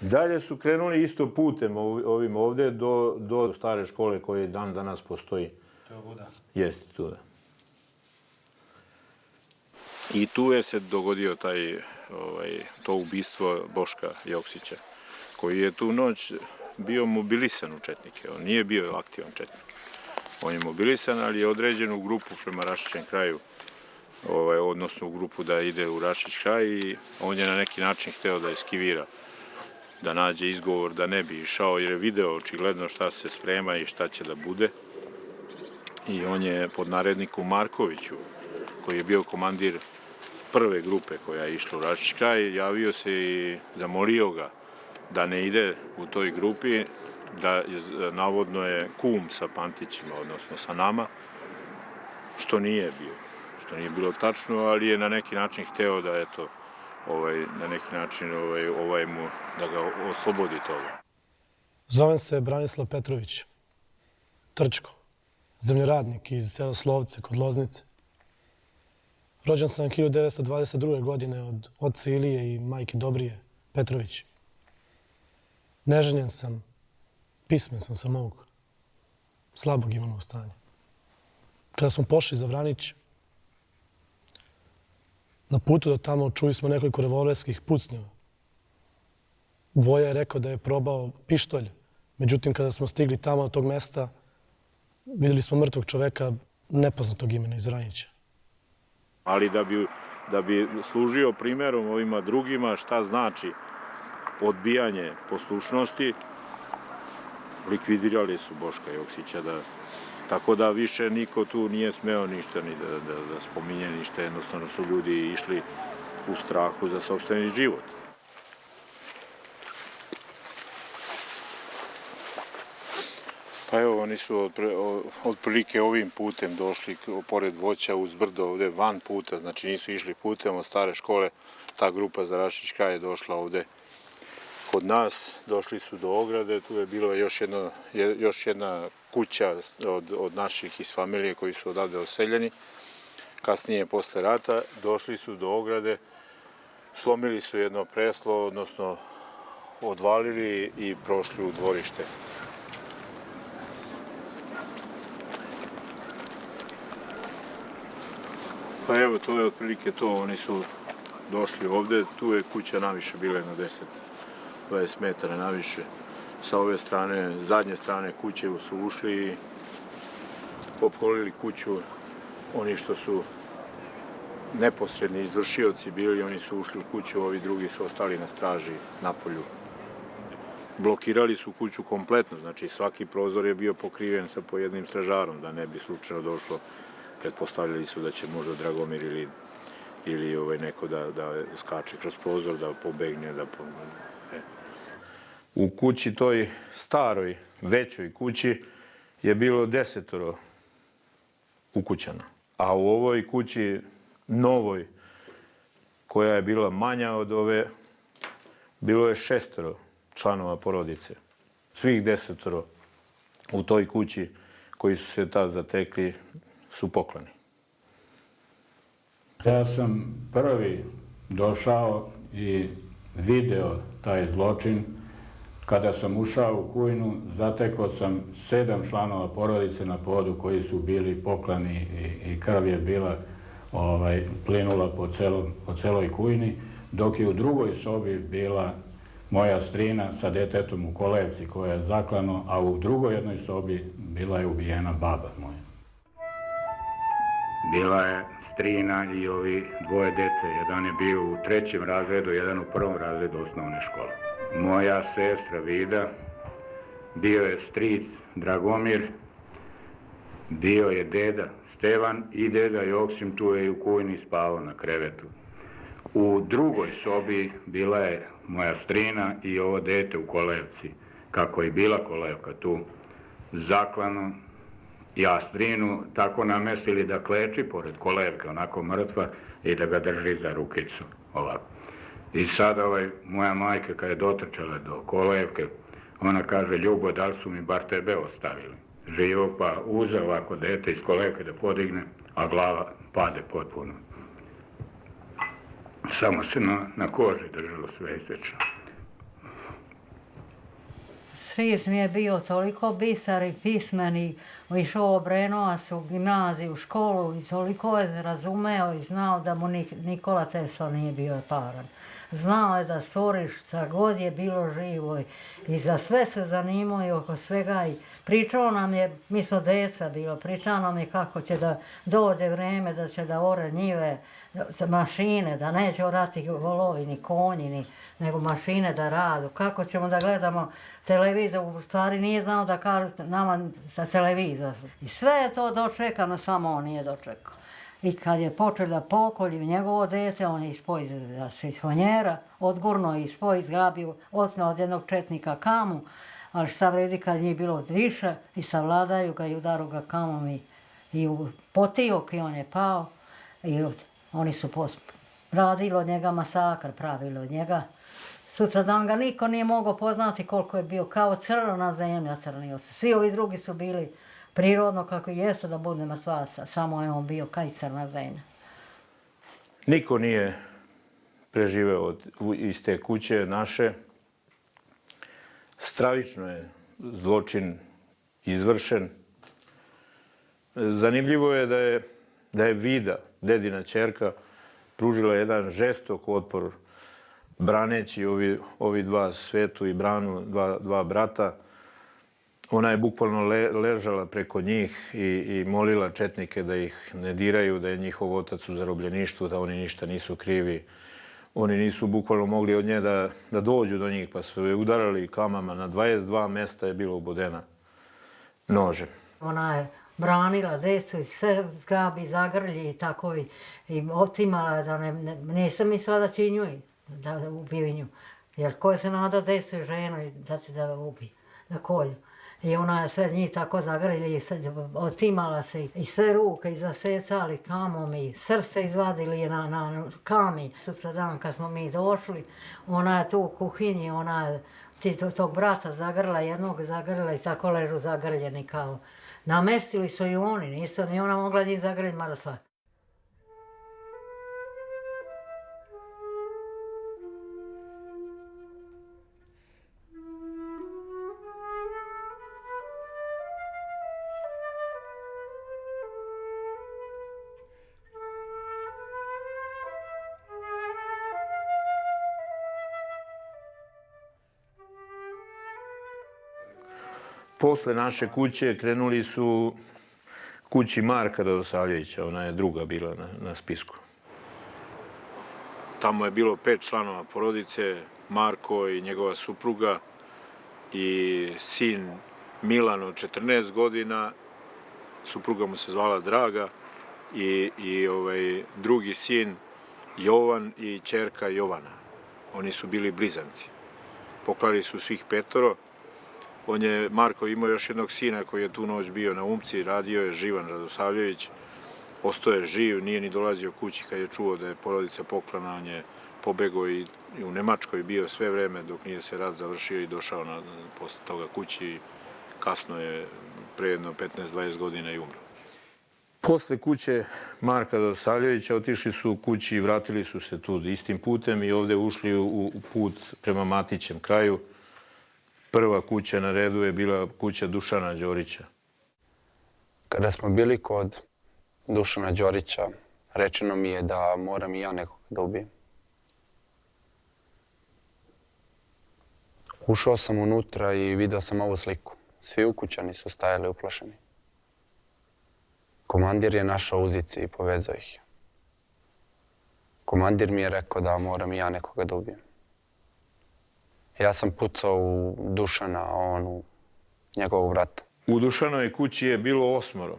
V: Dalje su krenuli isto putem ovim ovde do stare škole koje dan danas postoji.
A: To je ovuda?
V: Jeste, tu da. I tu je se dogodio to ubistvo Boška Joksića, koji je tu noć bio mobilisan u četnike. On nije bio aktivan četnik. On je mobilisan, ali je određen u grupu prema Rašićem kraju, odnosno u grupu da ide u Rašić kraj i on je na neki način hteo da eskivira, da nađe izgovor da ne bi išao, jer je video očigledno šta se sprema i šta će da bude. I on je pod narednikom Markoviću, koji je bio komandir prve grupe koja je išla u Rašić kraj, javio se i zamolio ga da ne ide u toj grupi, da navodno je kum sa Pantićima, odnosno sa nama, što nije bilo tačno, ali je na neki način hteo da, eto, na neki način da ga oslobodi toga.
T: Zovem se Branislav Petrović, Trčko, zemljoradnik iz sela Slovce kod Loznice. Rođen sam 1922. godine od oca Ilije i majke Dobrije Petrović. Neženjen sam, pismen sam sa mog, slabog imovnog stanja. Kada smo pošli za Vranić, na putu do tamo čuli smo nekoliko revolverskih pucnjeva. Voja je rekao da je probao pištolj. Međutim, kada smo stigli tamo od tog mesta, vidjeli smo mrtvog čoveka nepoznatog imena iz Vranića.
V: Ali da bi služio primerom ovima drugima šta znači odbijanje poslušnosti, likvidirali su Boška Joksića Tako da više niko tu nije smeo ništa ni da spominje ništa, jednostavno su ljudi išli u strahu za sopstveni život. Pa evo, oni su otprilike ovim putem došli pored voća uz brdo ovde van puta, znači nisu išli putem od stare škole. Ta grupa Zarašićka je došla ovde kod nas, došli su do ograde, tu je bila još jedna kuća od naših iz familije koji su odavde oseljeni. Kasnije, posle rata, došli su do ograde, slomili su jedno preslo, odnosno odvalili i prošli u dvorište. Pa evo, to je otprilike to, oni su došli ovde, tu je kuća naviše bila na 10-20 metara naviše. Sa ove strane, zadnje strane kuće su ušli i opkolili kuću. Oni što su neposredni izvršioci bili, oni su ušli u kuću, ovi drugi su ostali na straži napolju. Blokirali su kuću kompletno, znači svaki prozor je bio pokriven sa po jednim stražarom, da ne bi slučajno došlo. Pretpostavljali su da će možda Dragomir ili neko da skače kroz prozor, da pobegne. U kući toj staroj, većoj kući je bilo 10 ukućana. A u ovoj kući novoj, koja je bila manja od ove, bilo je 6 članova porodice. Svih 10 u toj kući koji su se tad zatekli su poklani.
B: Ja sam prvi došao i video taj zločin. Kada sam ušao u kujnu, zatekao sam 7 članova porodice na podu koji su bili poklani i krv je bila plinula po celoj kujni, dok je u drugoj sobi bila moja strina sa detetom u kolevci koja je zaklano, a u drugoj jednoj sobi bila je ubijena baba moja.
D: Bila je strina i ovi dvoje dece. Jedan je bio u 3. razredu, jedan u 1. razredu osnovne škole. Moja sestra Vida, bio je stric Dragomir, bio je deda Stevan i deda Joksim, tu je i u kujni spavao na krevetu. U drugoj sobi bila je moja strina i ovo dete u kolevci. Kako je bila kolevka tu, zaklano, ja strinu tako namestili da kleči pored kolevke, onako mrtva, i da ga drži za rukicu, ovako. I sad moja majka kad je dotrčala do kolevke, ona kaže: Ljubo, da li su mi bar tebe ostavili? Živo, pa uze ovako dete iz kolevke da podigne, a glava pade potpuno. Samo se na koži držalo sve isečno.
F: Stric mi je bio toliko bisar i pismen i išao u Obrenovac u gimnaziju, u školu i toliko je razumeo i znao da mu Nikola Tesla nije bio paran. Znao je da stvorišta god je bilo živo i za sve se zanimao i oko svega i pričao nam je, mi smo deca bilo, pričao nam je kako će da dođe vreme, da će da ore njive, mašine, da neće orati volovi ni konji, nego mašine da radu, kako ćemo da gledamo televizor, u stvari nije znao da kažu nama sa televizora. I sve je to dočekano, samo on nije dočekao. I kad je počela pokolj njegovo dete, on je ispoj iz honjera, odgurno je ispoj, izgrabio, ocnao od jednog četnika kamu, ali šta vredi kad nije bilo više, i savladaju ga i udaru ga kamom i potio i on je pao. I oni su radili od njega masakr, pravili od njega. Sutradan ga niko nije mogao poznati koliko je bio, kao crna zemlja crnio se. Svi ovi drugi su bili prirodno kako i jeste da bude mrtvaca, samo je on bio kaj crna zemlja.
V: Niko nije preživeo iz te kuće naše. Stravično je zločin izvršen. Zanimljivo je da je Vida, dedina ćerka, pružila jedan žestok otpor braneći ovi dva Svetu i Branu, dva brata. Ona je bukvalno ležala preko njih i molila četnike da ih ne diraju, da je njihov otac u zarobljeništvu, da oni ništa nisu krivi. Oni nisu bukvalno mogli od nje da dođu do njih, pa su je udarali kamama. Na 22 mesta je bilo ubodena nožem.
F: Ona je branila decu i sve zgrabi, zagrlji i tako i otimala da nisam mislila da činju i da ubiju nju. Jer ko se nada decu i ženu da će da ubije, da kolju. I ona je sve njih tako zagrlji i otimala se i sve ruke i zasecali kamom i srce izvadili na kami. Sutra dan kad smo mi došli, ona je tu u kuhinji, ona je tog brata zagrla, jednog zagrla i tako ležu zagrljeni kao. Namestili su i oni, nisu ni ona mogla njih zagrljiti mrtva.
V: Posle naše kuće krenuli su kući Marka Radosavljevića, ona je druga bila na spisku. Tamo je bilo 5 članova porodice, Marko i njegova supruga i sin Milan od 14 godina, supruga mu se zvala Draga i drugi sin Jovan i ćerka Jovana. Oni su bili blizanci. Poklali su svih 5. Marko imao još jednog sina koji je tu noć bio na Umci, radio je Živan Radosavljević. Ostao je živ, nije ni dolazio kući kad je čuo da je porodica poklana, on je pobegao i u Nemačkoj bio sve vreme dok nije se rat završio i došao posle toga kući. Kasno je, pre jedno 15-20 godina i umro. Posle kuće Marka Radosavljevića otišli su u kući i vratili su se tu istim putem i ovde ušli u put prema Matićem kraju. Prva kuća na redu je bila kuća Dušana Đorića.
C: Kada smo bili kod Dušana Đorića, rečeno mi je da moram i ja nekoga da ubijem. Ušao sam unutra i video sam ovu sliku. Svi ukućani su stajali uplašeni. Komandir je našao uzice i povezao ih. Komandir mi je rekao da moram i ja nekoga da ubijem. Ja sam pucao u Dušana, a on u njegovog brata.
V: U Dušanovoj kući je bilo 8,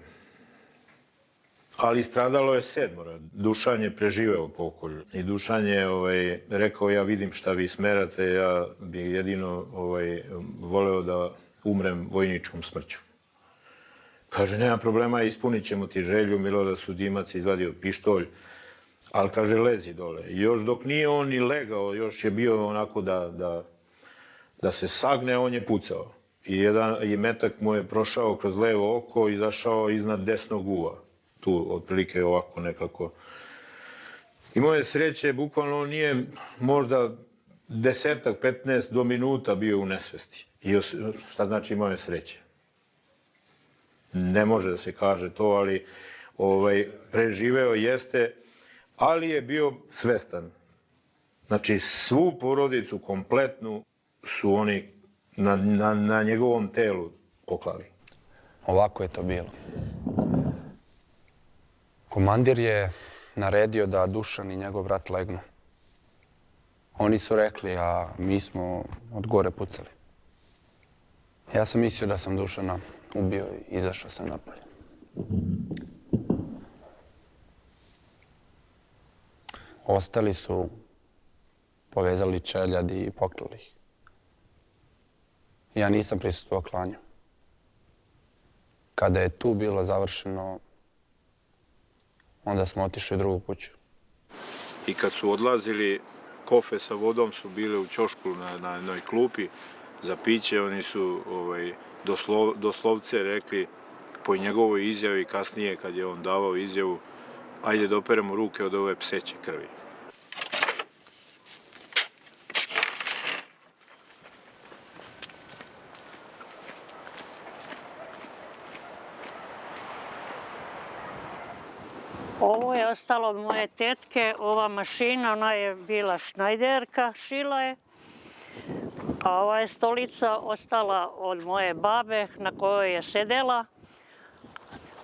V: ali stradalo je 7. Dušan je preživeo pokolj i Dušan je rekao ja vidim šta vi smerate, ja bih jedino voleo da umrem vojničkom smrću. Kaže, nema problema, ispunit ćemo ti želju, Milorad Sudimac izvadio pištolj, ali kaže, lezi dole. I još dok nije on ni legao, još je bio onako da se sagne, on je pucao. I metak mu je prošao kroz levo oko i izašao iznad desnog uva. Tu, otprilike ovako nekako. Imao je sreće, bukvalno on nije možda 10-15 do minuta bio u nesvesti. I šta znači imao je sreće? Ne može da se kaže to, ali preživeo jeste, ali je bio svestan. Znači, svu porodicu kompletnu su oni na njegovom telu poklali.
C: Ovako je to bilo. Komandir je naredio da Dušan i njegov brat legnu. Oni su rekli, a mi smo od gore pucali. Ja sam mislio da sam Dušana ubio i izašao sam napolje. Ostali su povezali čeljad i poklali ih. Ja nisam prisustvovao klanju. Kada je tu bilo završeno, onda smo otišli u drugu kuću.
V: I kad su odlazili, kofe sa vodom su bile u ćošku na jednoj klupi za piće. Oni su doslovce rekli po njegovoj izjavi kasnije kad je on davao izjavu ajde da operemo ruke od ove pseće krvi.
E: Ovo je ostalo od moje tetke, ova mašina, ona je bila šnajderka, šila je. A ova je stolica ostala od moje babe na kojoj je sedela.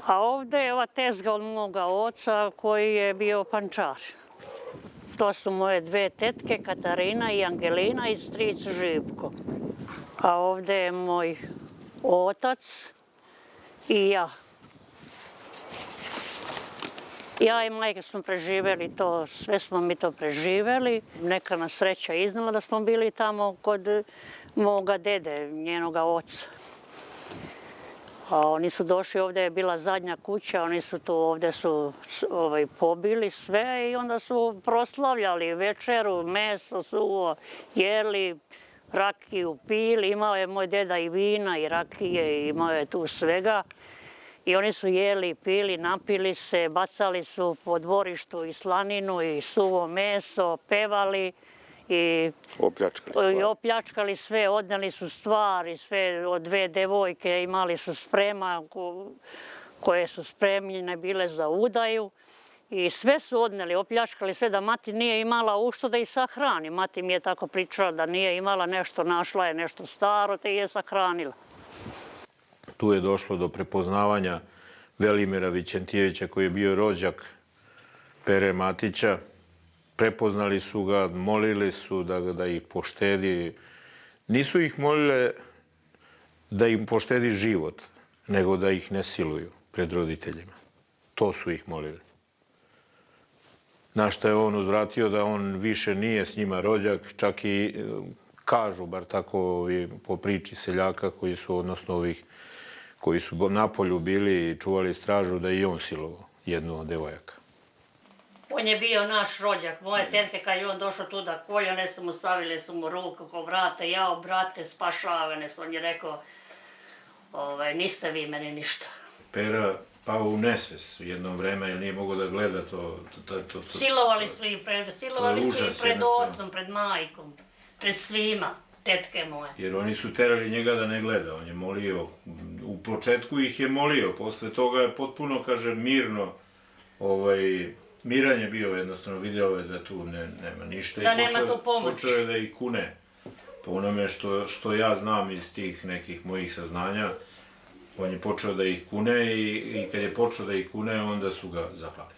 E: A ovde je ova tezga od moga oca koji je bio pančar. To su moje 2 tetke, Katarina i Angelina i stric Živko. A ovde je moj otac i ja. Ja i majka smo preživeli to, sve smo mi to preživeli. Neka nas sreća iznala da smo bili tamo kod moga dede, njenoga oca. A oni su došli, ovdje je bila zadnja kuća, oni su tu, ovdje su pobili sve i onda su proslavljali večeru, meso, suvo, jeli, rakiju pili. Imao je moj deda i vina i rakije i imao je tu svega. I oni su jeli, pili, napili se, bacali su po dvorištu i slaninu i suvo meso, pevali i opljačkali sve, odneli su stvari, sve od 2 devojke imali su sprema koje su spremljene bile za udaju i sve su odneli, opljačkali sve da mati nije imala u što da ih sahrani. Mati mi je tako pričala da nije imala nešto, našla je nešto staro te je sahranila.
V: Tu je došlo do prepoznavanja Velimira Vićentijevića koji je bio rođak Pere Matića. Prepoznali su ga, molili su da ih poštedi. Nisu ih molile da im poštedi život, nego da ih ne siluju pred roditeljima. To su ih molili. Na što je on uzvratio da on više nije s njima rođak, čak i kažu, bar tako po priči seljaka koji su, odnosno ovih koji su na polju bili i čuvali stražu, da i on silovao jednu od devojaka.
E: On je bio naš rođak. Moje tetke, kad je on došao tu da kolje, one su mu stavile su mu ruku ko vrate. Jao, brate, spašavane su. On je rekao, niste vi meni ništa.
V: Pera pao u nesves u jedno vreme, jer nije mogao da gleda to.
E: Silovali su i pred ocom, pred majkom, pred svima, tetke moje.
V: Jer oni su terali njega da ne gleda. On je molio, u početku ih je molio, posle toga je potpuno, kaže, mirno, miran je bio jednostavno, video je da tu nema ništa.
E: Da nema tu pomoć.
V: Počeo je da ih kune. Po onome što ja znam iz tih nekih mojih saznanja, on je počeo da ih kune i kad je počeo da ih kune, onda su ga zaklali.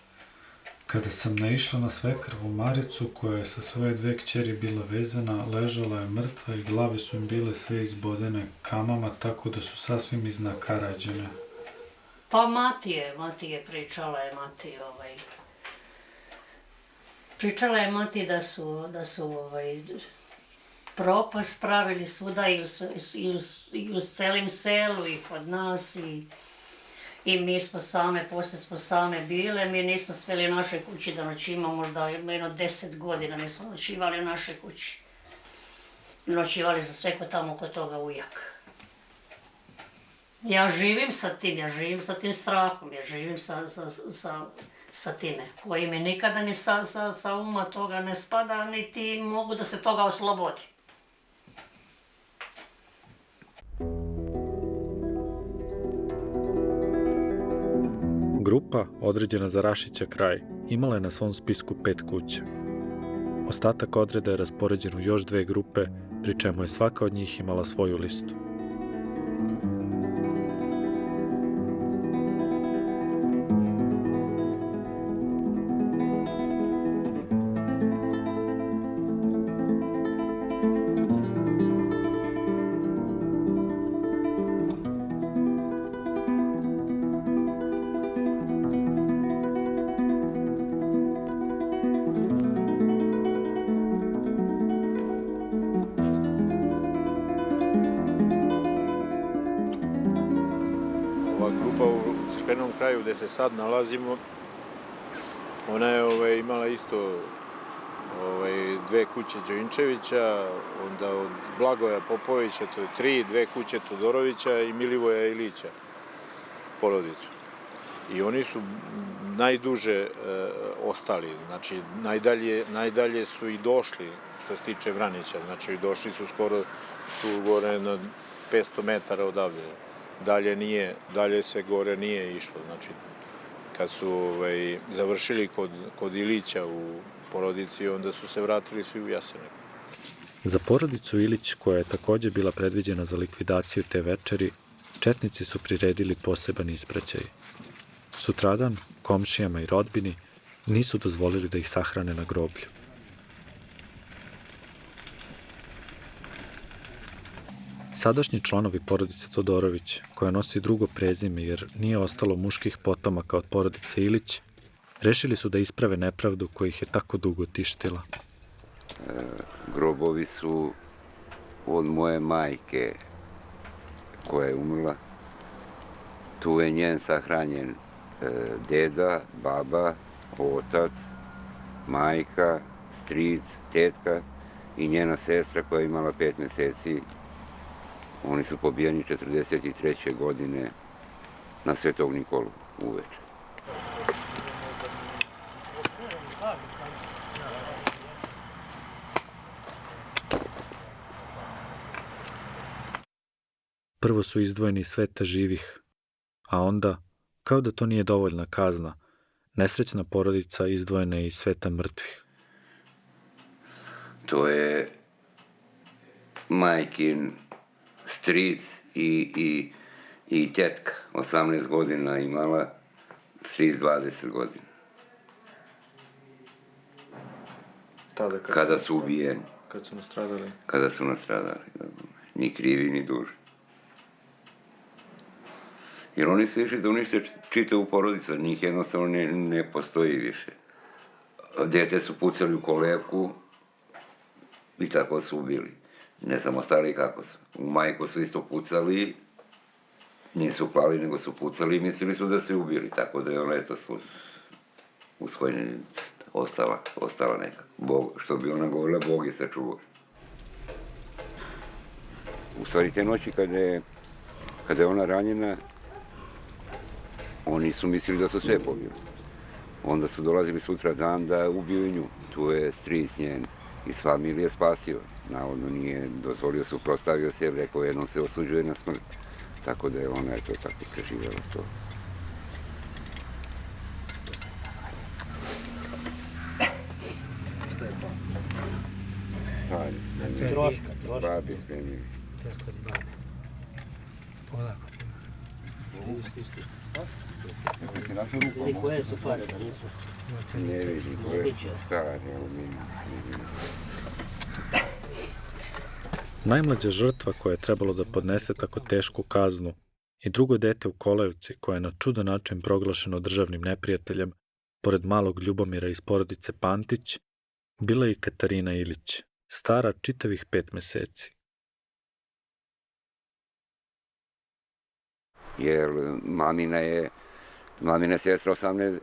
A: Kada sam naišla na svekrvu Maricu, koja je sa svoje 2 kćeri bila vezana, ležala je mrtva i glave su im bile sve izbodene kamama, tako da su sasvim iznakarađene.
E: Pa Mati je pričala je Mati, pričala je Mati da su propast pravili svuda i u celim selu i kod nas i mi smo same, poslije smo same bile, mi nismo smjeli u našoj kući da noćimo, možda jedno 10 godina nismo noćivali u našoj kući. Noćivali su sve tamo kod toga ujaka. Ja živim sa tim strahom, ja živim sa time, koji mi nikada ni sa uma toga ne spada, niti mogu da se toga oslobodi.
A: Grupa, određena za Rašića kraj, imala je na svom spisku 5 kuća. Ostatak odreda je raspoređen u još 2 grupe, pri čemu je svaka od njih imala svoju listu.
V: Kraju gde se sad nalazimo, ona je imala isto 2 kuće Đojinčevića, onda od Blagoja Popovića, to je 3, 2 kuće Todorovića i Milivoja Ilića, porodicu. I oni su najduže ostali, znači najdalje su i došli što se tiče Vranića, znači došli su skoro tu gore na 500 metara odavde. Dalje se gore nije išlo, znači kad su završili kod Ilića u porodici, onda su se vratili svi u Jasenik.
A: Za porodicu Ilić, koja je takođe bila predviđena za likvidaciju te večeri, četnici su priredili poseban ispraćaj. Sutradan, komšijama i rodbini nisu dozvolili da ih sahrane na groblju. Sadašnji članovi porodice Todorović, koja nosi drugo prezime jer nije ostalo muških potomaka od porodice Ilić, Rešili su da isprave nepravdu koja ih je tako dugo tištila.
G: Grobovi su od moje majke koja je umrla. Tu je njen sahranjen deda, baba, otac, majka, stric, tetka i njena sestra koja je imala 5 meseci. Oni su pobijeni 1943. godine na Svetog Nikolu uveče.
A: Prvo su izdvojeni iz sveta živih, a onda, kao da to nije dovoljna kazna, nesrećna porodica izdvojena je iz sveta mrtvih.
G: To je majkin stric i tetka. 18 godina imala, stric 20 godina. Kada su ubijeni.
V: Kad su nastradali?
G: Kada su nastradali. Ni krivi, ni duži. Jer oni su išli da unište čitavu porodicu, njih jednostavno ne postoji više. Dete su pucali u kolevku i tako su ubili. Ne samo ostali kako su. U majku su isto pucali, nisu klali nego su pucali i mislili su da su ubili, tako da je ona eto u svojini ostala neka. Što bi ona govorila, Bog je sačuvao. U stvari te noći kada je ona ranjena, oni su mislili da su sve pobili. Onda su dolazili sutra dan da ubiju nju. Tu je stric njen iz familije spasio. Navodno nije dozvolio, suprotstavio se, rekao jednom se osuđuje na smrt. Tako da je ona eto tako preživjela to.
J: Troška.
G: Babi spremio.
J: Polako. Vidi koje su pare, da nisu?
G: Ne vidi koje su stare.
A: Najmlađa žrtva koja je trebalo da podnese tako tešku kaznu i drugo dete u Kolevci koje je na čudan način proglašeno državnim neprijateljem, pored malog Ljubomira iz porodice Pantić, bila je i Katarina Ilić, stara čitavih 5 meseci.
G: Jer mamina je sestra 18,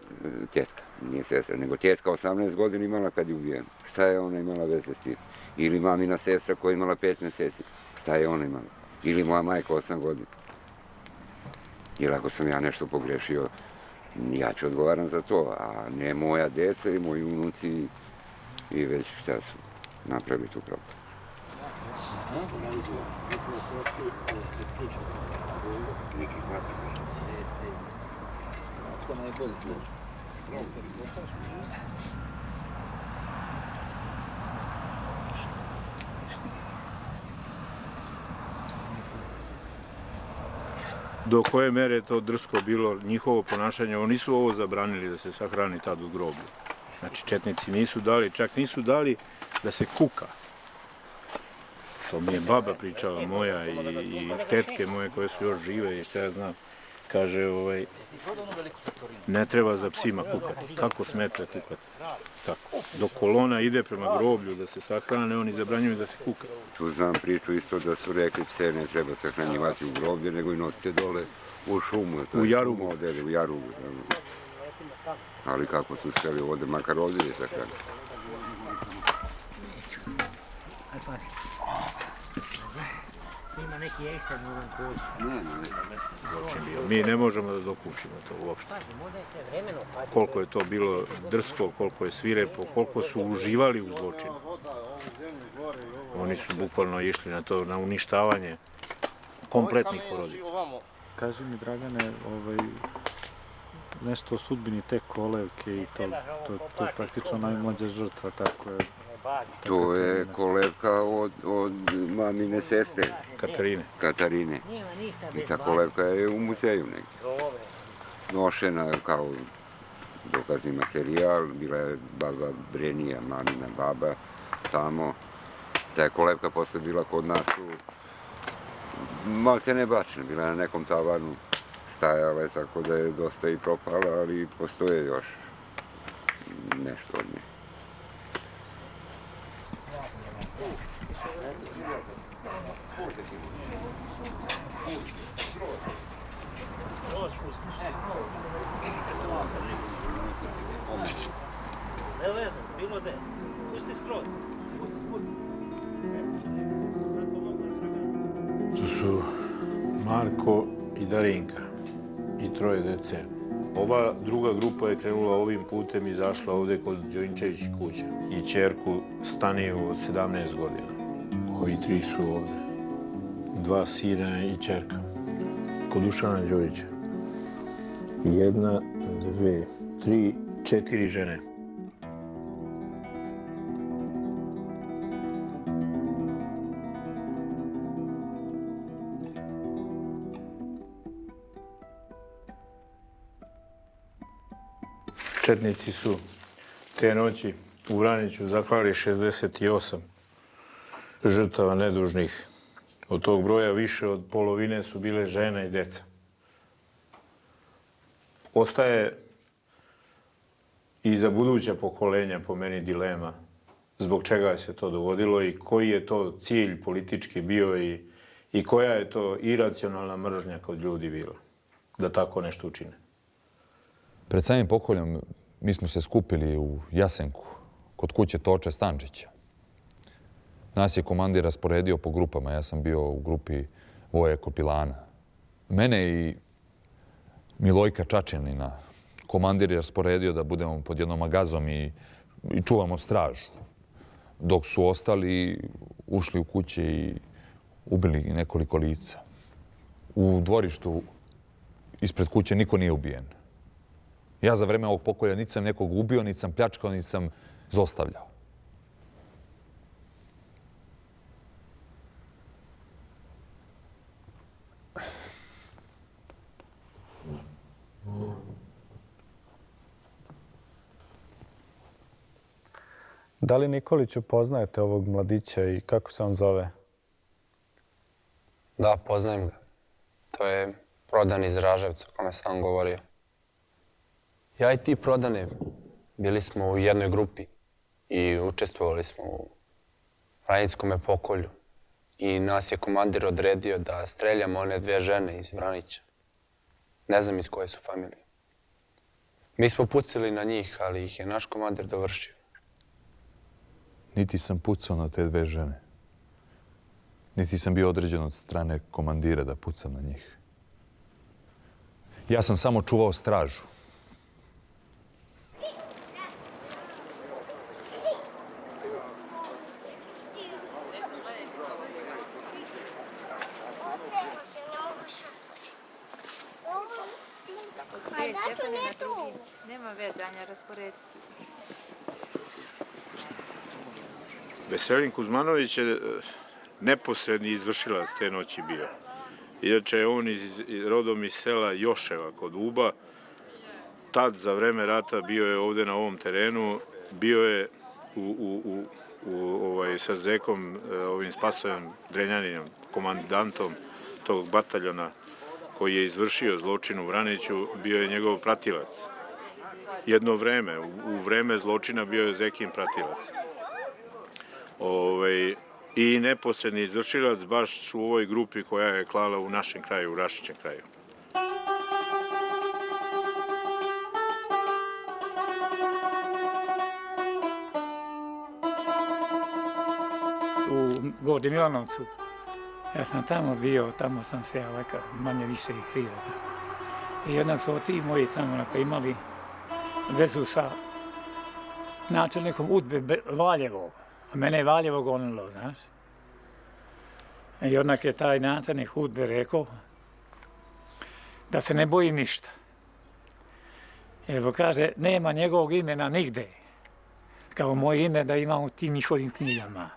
G: tjetka, nije sestra, nego tjetka 18 godina imala kad je ubijena. Šta je ona imala veze s tim? Ili mamina sestra koja je imala 5 meseci, šta je ona imala? Ili moja majka 8 godina. Jer ako sam ja nešto pogrešio, ja ću odgovaram za to, a ne moja deca i moji unuci i već šta su napravili tu propast.
V: Do koje mere je to drsko bilo njihovo ponašanje? Oni nisu ovo zabranili da se sahrani tad u groblju. Znači četnici nisu dali, čak nisu dali da se kuka. To mi je baba pričala moja i tetke moje koje su još žive i šta ja znam. Kaže, ne treba za psima kukati. Kako smete kukati? Tako. Dok kolona ide prema groblju da se sahrane, oni zabranjuju da se kuka.
G: Tu znam priču isto da su rekli pse ne treba sahranjivati u groblje, nego i nosite dole u šumu.
V: U jarugu.
G: U jarugu. Ali kako su htjeli ovdje, makar ovdje je sahranjeni.
J: Ima neki jesen u ovom kođu.
V: Mi ne možemo da dokučimo to uopšte. Koliko je to bilo drsko, koliko je svirepo, koliko su uživali u zločinu. Oni su bukvalno išli na to, na uništavanje kompletnih porodica.
A: Kaži mi, Dragane, nešto o sudbini te Kolevke i to je praktično najmlađa žrtva, tako je.
G: To je kolevka od mamine sestre. Katarine. I ta kolevka je u muzeju neki. Nošena kao dokazni materijal, bila je baba Brenija, mamina baba, tamo. Ta je kolevka posle bila kod nas malte ne bačena, bila je na nekom tavanu, stajala je tako da je dosta i propala, ali postoje još znam nešto od nje.
J: Ne veze, bilo de. Pusti skroz.
V: Tu su Marko i Darinka i troje dece. Ova druga grupa je krenula ovim putem i zašla ovde kod Đojinčević kuće i ćerku Staniju od 17 godina. Ovi tri su ovde. 2 sina i ćerka. Kod Dušana Đorića. 1, 2, 3, 4 žene. Četnici su te noći u Vraniću zaklali 68 žrtava nedužnih. Od tog broja više od polovine su bile žene i deca. Ostaje i za buduća pokolenja po meni dilema zbog čega se to dogodilo i koji je to cilj politički bio i koja je to iracionalna mržnja kod ljudi bila da tako nešto učine.
I: Pred samim pokoljom mi smo se skupili u Jasenku, kod kuće Toče Stančića. Nas je komandir rasporedio po grupama. Ja sam bio u grupi Voje Kopilana. Mene i Milojka Čačanina komandir je rasporedio da budemo pod jednom magazom i čuvamo stražu. Dok su ostali, ušli u kuće i ubili nekoliko lica. U dvorištu ispred kuće niko nije ubijen. Ja za vreme ovog pokolja niti sam nekog ubio, niti sam pljačkao, niti sam zlostavljao.
A: Da li Nikoliću poznajete ovog mladića i kako se on zove?
C: Da, poznajem ga. To je Prodan iz Raževca, o kome sam govorio. Ja i ti Prodane bili smo u jednoj grupi i učestvovali smo u Vranjickom pokolju. I nas je komandir odredio da streljamo one 2 žene iz Vranića. Ne znam iz koje su familije. Mi smo pucali na njih, ali ih je naš komandir dovršio.
I: Niti sam pucao na te 2 žene. Niti sam bio određen od strane komandira da pucam na njih. Ja sam samo čuvao stražu.
K: Nema vezanja, rasporediti.
V: Veselin Kuzmanović je neposredni izvršilac te noći bio. Inače je on rodom iz sela Joševa kod Uba. Tad za vreme rata bio je ovde na ovom terenu. Bio je sa Zekom, ovim Spasovim Drenjaninom, komandantom tog bataljona koji je izvršio zločin u Vraniću, bio je njegov pratilac. Jedno vreme, u vreme zločina bio je Zekin pratilac. I neposredni izvršilac baš u ovoj grupi koja je klala u našem kraju, u Rašićem kraju.
S: U Gornjem Milanovcu. Ja sam tamo bio, tamo sam se manje više i krio. I jednak su ti moji tamo imali vezu sa načelnikom UDBE Valjevog. A mene je Valjevo gonilo, znaš. I jednak je taj načelnik UDBE rekao da se ne boji ništa. Evo kaže, nema njegovog imena nigde. Kao moje ime da ima u tim njihovim knjigama.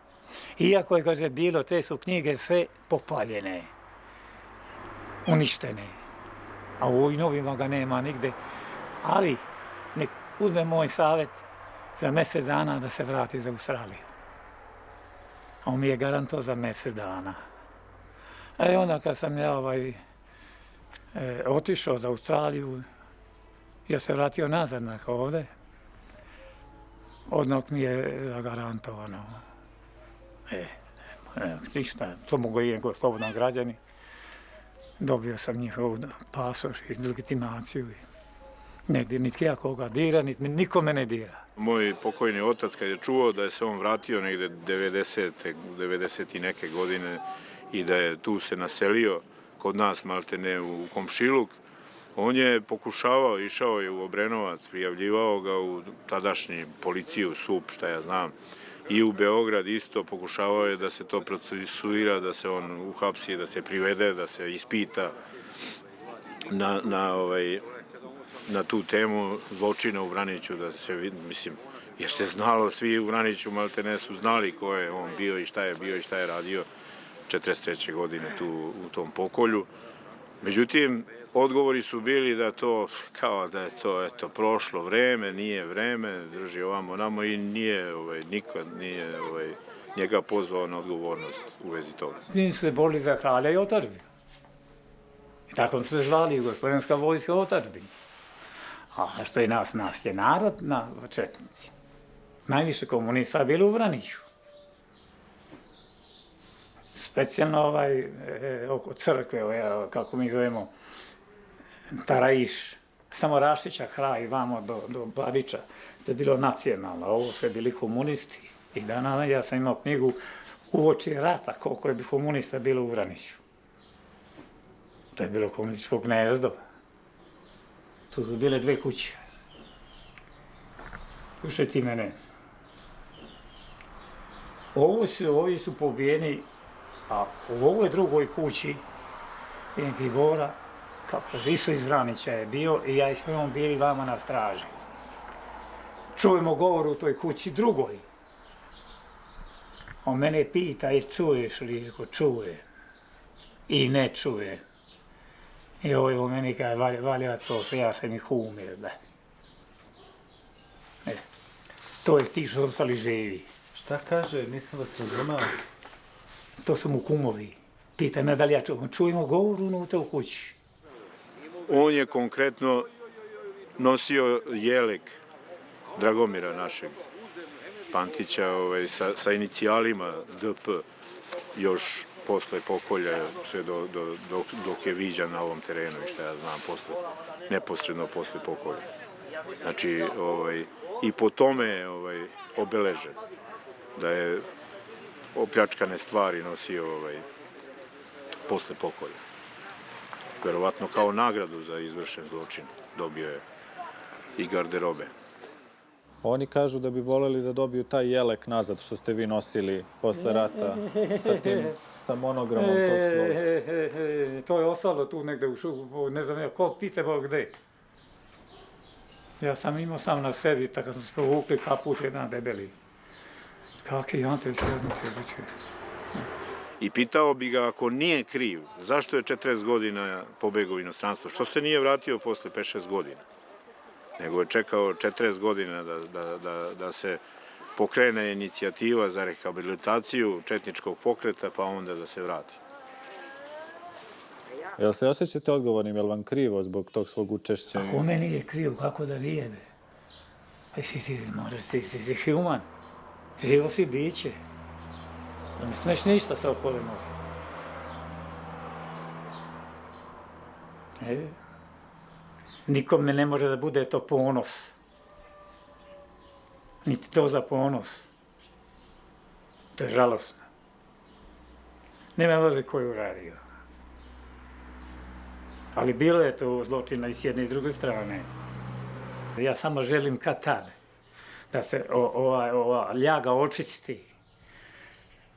S: Iako je, kaže, bilo, te su knjige sve popaljene, uništene. A u ovim novima ga nema nigde. Ali, nek uzme moj savjet za mjesec dana da se vrati za Australiju. A on mi je garanto za mjesec dana. A onda kad sam ja otišao za Australiju, ja se vratio nazad ovde.
B: odmah mi je zagarantovano. Ništa, to mogu i slobodan građani. Dobio sam njihov pasoš i legitimaciju. Negdje niti ja koga dira, niti niko me ne dira.
V: Moj pokojni otac kad je čuo da je se on vratio negde 90 i neke godine i da je tu se naselio kod nas maltene u komšiluk, on je pokušavao, išao je u Obrenovac, prijavljivao ga u tadašnji policiju, SUP, šta ja znam, i u Beograd isto pokušavao je da se to procesuira, da se on uhapsi, da se privede, da se ispita na tu temu zločina u Vraniću, da se vidi, mislim, jer se znalo, svi u Vraniću maltene su znali ko je on bio i šta je radio 43. godine tu u tom pokolju. Međutim, odgovori su bili da to, kao da je to, eto, prošlo vreme, nije vreme, drži ovamo namo i nije, nikad nije njega pozvao na odgovornost u vezi toga.
B: Svi su se borili za kralja i otadžbinu. I tako su se zvali Jugoslovenska vojska otadžbinu. A što je nas je narod na četnici. Najviše komunista je bilo u Vraniću. Specijalno oko crkve, kako mi zovemo, Tarajiš, samo Rašića kraj, vamo do Babića, to je bilo nacionalno, ovo sve bili komunisti. I danas ja sam imao knjigu Uoči rata, koliko je bi komunista bilo u Vraniću. To je bilo komunističko gnezdo. Tu su bile dve kuće. Slušaj ti mene. Ovi su pobijeni, a u ovoj drugoj kući, Jenki Bora, kako Viso iz Vranića je bio i ja i s njom bili vama na straži. Čujemo govor u toj kući drugoj. On mene pita, čuješ li, ako čuje i ne čuje. I ovo meni kaže, valja to, ja sam ih umir, da. To je ti što su ostali živi.
A: Šta kaže, mislim da se razumeo?
B: To su mu kumovi. Pita me da li ja čujemo govor unutra u kući.
V: On je konkretno nosio jelek Dragomira našeg Pantića sa inicijalima DP još posle pokolja, sve dok je viđan na ovom terenu i šta ja znam, neposredno posle pokolja. Znači, i po tome je obeležen da je opljačkane stvari nosio posle pokolja. Verovatno kao nagradu za izvršen zločin dobio je i garderobe.
A: Oni kažu da bi voleli da dobiju taj jelek nazad što ste vi nosili posle rata sa monogramom tog svoga.
B: To je ostalo tu negde u šupu, ne znam, ko pite Bog gde. Ja sam imao sam na sebi, tako smo se uvukli kaput jedan debeli. Kakvi Ante sjednite,
V: I pitao bi ga, ako nije kriv, zašto je 40 godina pobegao u inostranstvo? Što se nije vratio posle 5-6 godina? Nego je čekao 40 godina da se pokrene inicijativa za rehabilitaciju četničkog pokreta, pa onda da se vrati.
A: Jel se osjećate odgovornim, jel vam krivo zbog tog svog učešća?
B: Ako meni je krivo, kako da nije? Si human, živo si biće. Ne smeš ništa sa okole moje. Nikome ne može da bude to ponos. Niti to za ponos. To je žalostno. Nema veze ko je uradio. Ali bilo je to zločina i s jedne i s druge strane. Ja samo želim kad tad da se ova ljaga očisti,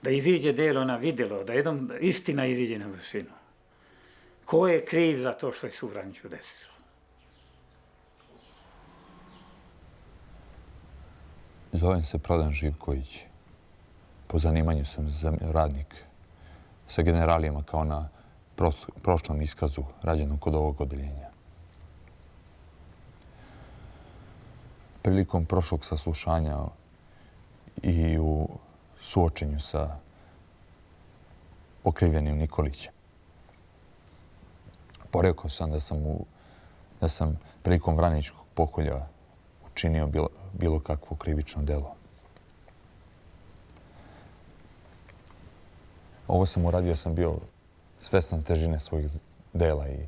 B: da iziđe delo na videlo, da jednom istina iziđe na vršinu. Ko je kriv za to što je se u Vraniću desilo?
I: Zovem se Prodan Živković. Po zanimanju sam radnik sa generalijama kao na prošlom iskazu rađenom kod ovog odeljenja. Prilikom prošlog saslušanja i u suočenju sa okrivljenim Nikolićem, porekao sam da sam prilikom Vraničkog pokolja počinio bilo kakvo krivično delo. Ovo sam uradio, sam bio svestan težine svojih dela i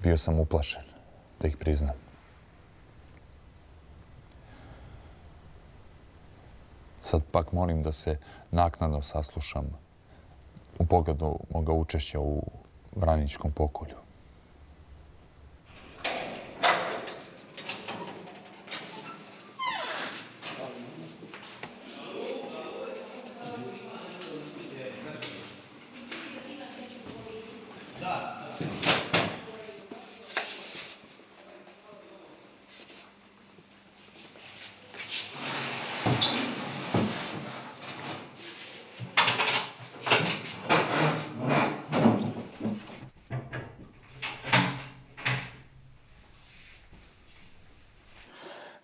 I: bio sam uplašen da ih priznam. Sad pak molim da se naknadno saslušam u pogledu moga učešća u Vraničkom pokolju.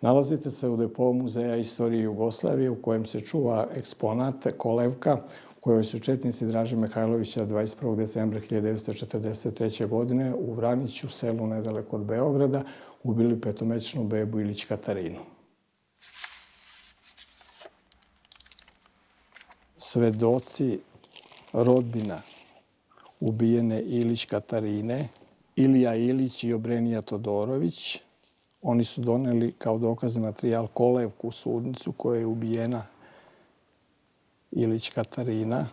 K: Nalazite se u depou Muzeja istorije Jugoslavije u kojem se čuva eksponat kolevka u kojoj su četnici Draže Mihajlovića 21. decembra 1943. godine u Vraniću, selu nedaleko od Beograda, ubili petomesečnu bebu Ilić Katarinu. Svedoci rodbina ubijene Ilić Katarine, Ilija Ilić i Obrenija Todorović, oni su doneli kao dokazni materijal kolevku u sudnicu koja je ubijena Ilić Katarina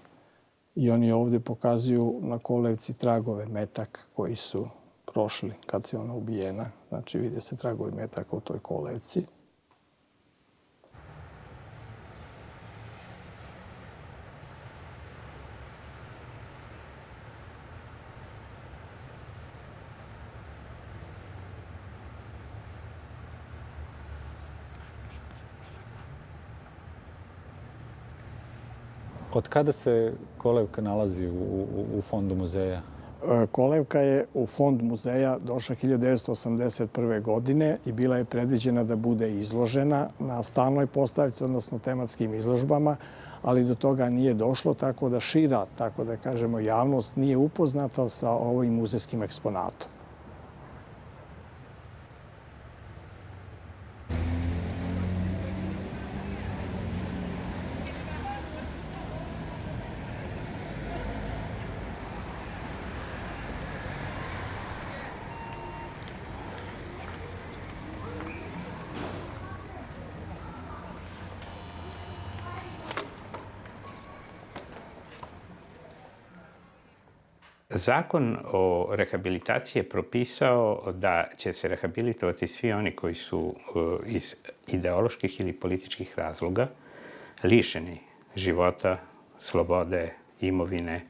K: i oni ovdje pokazuju na kolevci tragove metaka koji su prošli kad je ona ubijena. Znači vide se tragovi metaka u toj kolevci.
A: Od kada se kolevka nalazi u fondu muzeja?
K: Kolevka je u fond muzeja došla 1981. godine i bila je predviđena da bude izložena na stalnoj postavci, odnosno tematskim izložbama, ali do toga nije došlo, tako da šira, tako da kažemo, javnost nije upoznata sa ovim muzejskim eksponatom.
M: Zakon o rehabilitaciji je propisao da će se rehabilitovati svi oni koji su iz ideoloških ili političkih razloga lišeni života, slobode, imovine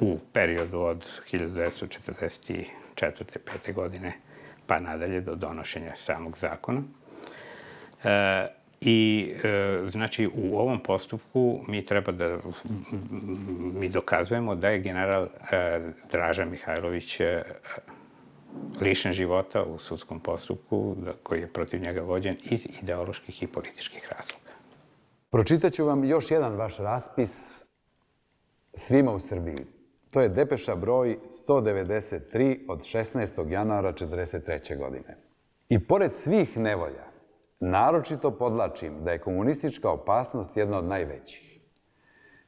M: u periodu od 1944. 5. godine pa nadalje do donošenja samog zakona. I, znači, u ovom postupku mi dokazujemo da je general Draža Mihajlović lišen života u sudskom postupku koji je protiv njega vođen iz ideoloških i političkih razloga.
W: Pročitat ću vam još jedan vaš raspis svima u Srbiji. To je depeša broj 193 od 16. januara 1943. godine. I pored svih nevolja, naročito podlačim da je komunistička opasnost jedna od najvećih.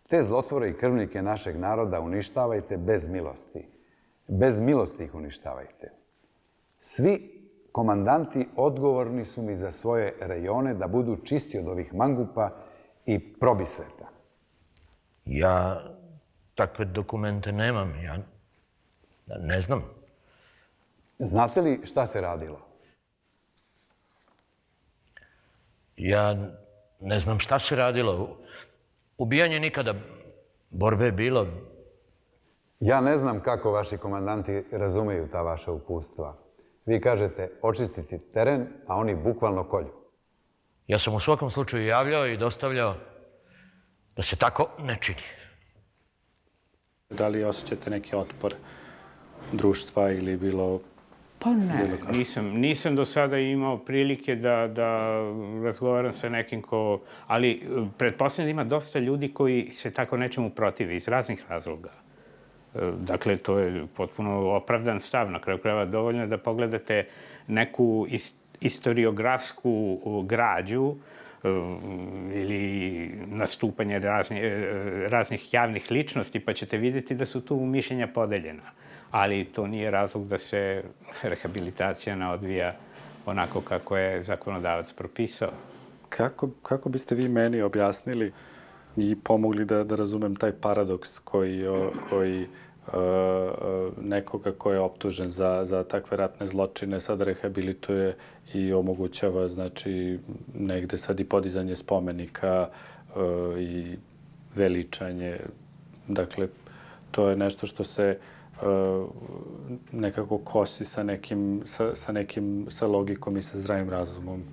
W: Te zlotvore i krvnike našeg naroda uništavajte bez milosti. Bez milosti ih uništavajte. Svi komandanti odgovorni su mi za svoje rejone da budu čisti od ovih mangupa i probisveta.
X: Ja takve dokumente nemam. Ja ne znam.
W: Znate li šta se radilo?
X: Ja ne znam šta se radilo. Ubijanje nikada. Borbe je bilo.
W: Ja ne znam kako vaši komandanti razumeju ta vaša upustva. Vi kažete očistiti teren, a oni bukvalno kolju.
X: Ja sam u svakom slučaju javljao i dostavljao da se tako ne čini.
A: Da li osjećate neki otpor društva ili bilo...
M: Pa ne, nisam do sada imao prilike da razgovaram sa nekim ko... Ali pretpostavljam da ima dosta ljudi koji se tako nečemu protive iz raznih razloga. Dakle, to je potpuno opravdan stav. Na kraju krajeva dovoljno je da pogledate neku istoriografsku građu ili nastupanje raznih javnih ličnosti, pa ćete vidjeti da su tu mišljenja podeljena. Ali to nije razlog da se rehabilitacija ne odvija onako kako je zakonodavac propisao.
A: Kako biste vi meni objasnili i pomogli da razumem taj paradoks koji nekoga ko je optužen za takve ratne zločine sad rehabilituje i omogućava, znači, negde sad i podizanje spomenika i veličanje. Dakle, to je nešto što se nekako kosi sa logikom i sa zdravim razumom.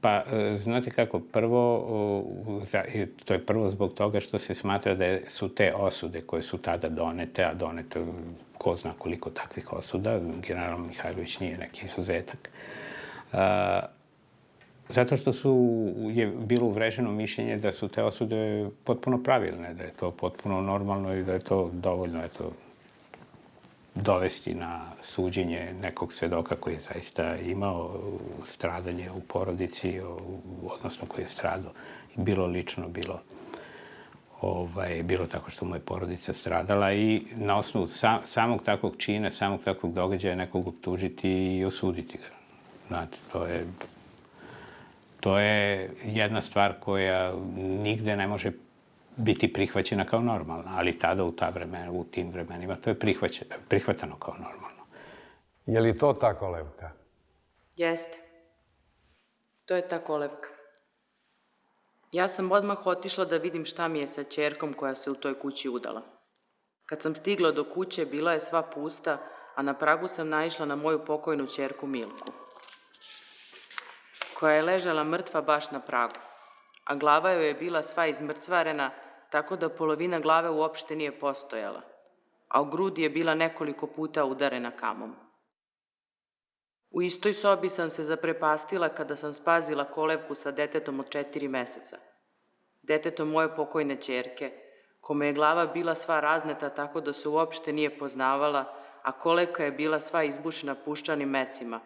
M: Pa, znate kako, prvo, to je prvo zbog toga što se smatra da su te osude koje su tada donete, a donete ko zna koliko takvih osuda, general Mihajlović nije neki izuzetak, zato što je bilo uvreženo mišljenje da su te osude potpuno pravilne, da je to potpuno normalno i da je to dovoljno, dovesti na suđenje nekog svedoka koji je zaista imao stradanje u porodici, odnosno koji je stradao. Bilo lično, bilo tako što mu je porodica stradala i na osnovu samog takvog čina, samog takvog događaja nekog optužiti i osuditi ga. Znate, to je jedna stvar koja nigde ne može biti prihvaćena kao normalna, ali tada u tim vremenima to je prihvatano kao normalno.
W: Je li to ta kolevka?
H: Jeste. To je ta kolevka. Ja sam odmah otišla da vidim šta mi je sa ćerkom koja se u toj kući udala. Kad sam stigla do kuće, bila je sva pusta, a na pragu sam naišla na moju pokojnu ćerku Milku, koja je ležala mrtva baš na pragu, a glava joj je bila sva izmrcvarena, tako da polovina glave uopšte nije postojala, a u grudi je bila nekoliko puta udarena kamom. U istoj sobi sam se zaprepastila kada sam spazila kolevku sa detetom od 4 meseca. Detetom moje pokojne ćerke, kome je glava bila sva razneta tako da se uopšte nije poznavala, a kolevka je bila sva izbušena puščanim mecima,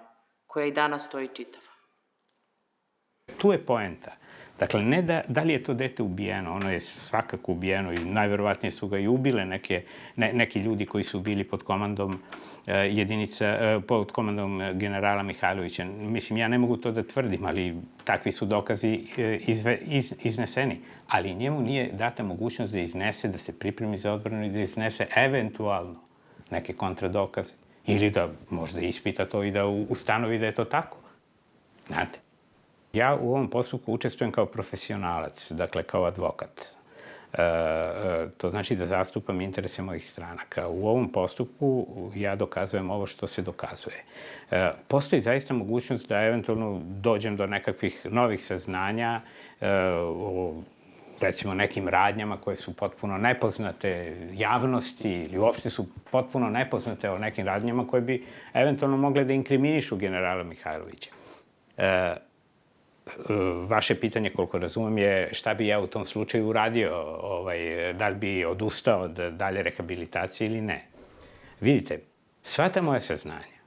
H: koja i danas stoji čitava.
M: Tu je poenta. Dakle, ne da li je to dete ubijeno, ono je svakako ubijeno i najverovatnije su ga i ubile neki ljudi koji su bili pod komandom pod komandom generala Mihajlovića. Mislim, ja ne mogu to da tvrdim, ali takvi su dokazi izneseni. Ali njemu nije data mogućnost da iznese, da se pripremi za odbranu i da iznese eventualno neke kontradokaze. Ili da možda ispita to i da ustanovi da je to tako. Znate? Ja u ovom postupku učestvujem kao profesionalac, dakle kao advokat. To znači da zastupam interese mojih stranaka. U ovom postupku ja dokazujem ovo što se dokazuje. Postoji zaista mogućnost da eventualno dođem do nekakvih novih saznanja o recimo nekim radnjama koje su potpuno nepoznate javnosti ili uopšte su potpuno nepoznate o nekim radnjama koje bi eventualno mogle da inkriminišu generala Mihajlovića. Vaše pitanje, koliko razumem, je šta bi ja u tom slučaju uradio, da li bi odustao od dalje rehabilitacije ili ne. Vidite, sva ta moja saznanja,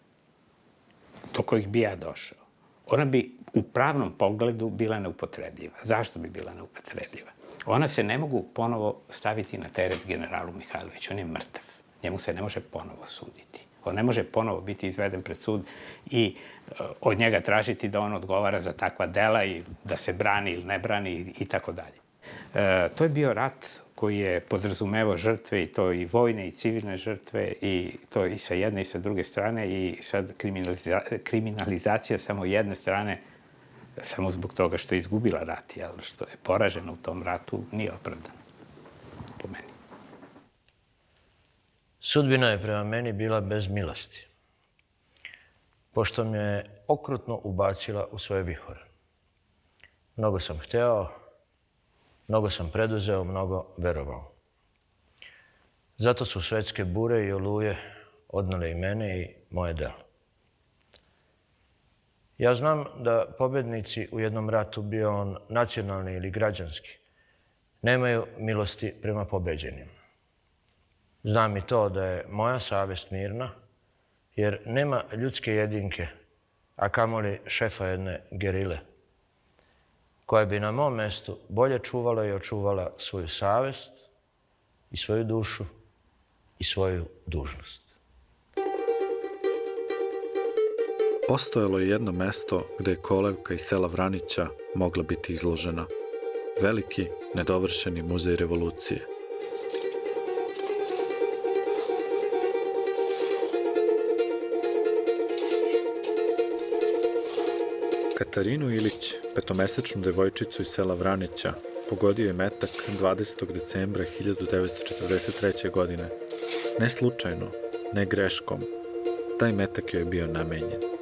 M: do kojih bi ja došao, ona bi u pravnom pogledu bila neupotrebljiva. Zašto bi bila neupotrebljiva? Ona se ne mogu ponovo staviti na teret generalu Mihajloviću, on je mrtav. Njemu se ne može ponovo suditi. On ne može ponovo biti izveden pred sud i od njega tražiti da on odgovara za takva dela i da se brani ili ne brani i tako dalje. To je bio rat koji je podrazumevao žrtve i to i vojne i civilne žrtve i to i sa jedne i sa druge strane i sad kriminalizacija samo jedne strane samo zbog toga što je izgubila rat, što je poražena u tom ratu, nije opravdana po meni.
X: Sudbina je prema meni bila bez milosti, pošto me je okrutno ubacila u svoje vihore. Mnogo sam hteo, mnogo sam preduzeo, mnogo verovao. Zato su svetske bure i oluje odnale i mene i moje delo. Ja znam da pobednici u jednom ratu, bio on nacionalni ili građanski, nemaju milosti prema pobeđenima. Znam i to da je moja savest mirna jer nema ljudske jedinke, a kamoli šefa jedne gerile, koja bi na mom mestu bolje čuvala i očuvala svoju savest i svoju dušu i svoju dužnost.
A: Postojalo je jedno mesto gde je kolevka iz sela Vranića mogla biti izložena. Veliki, nedovršeni muzej revolucije. Katarinu Ilić, petomesečnu devojčicu iz sela Vranića, pogodio je metak 20. decembra 1943. godine. Ne slučajno, ne greškom. Taj metak joj je bio namenjen.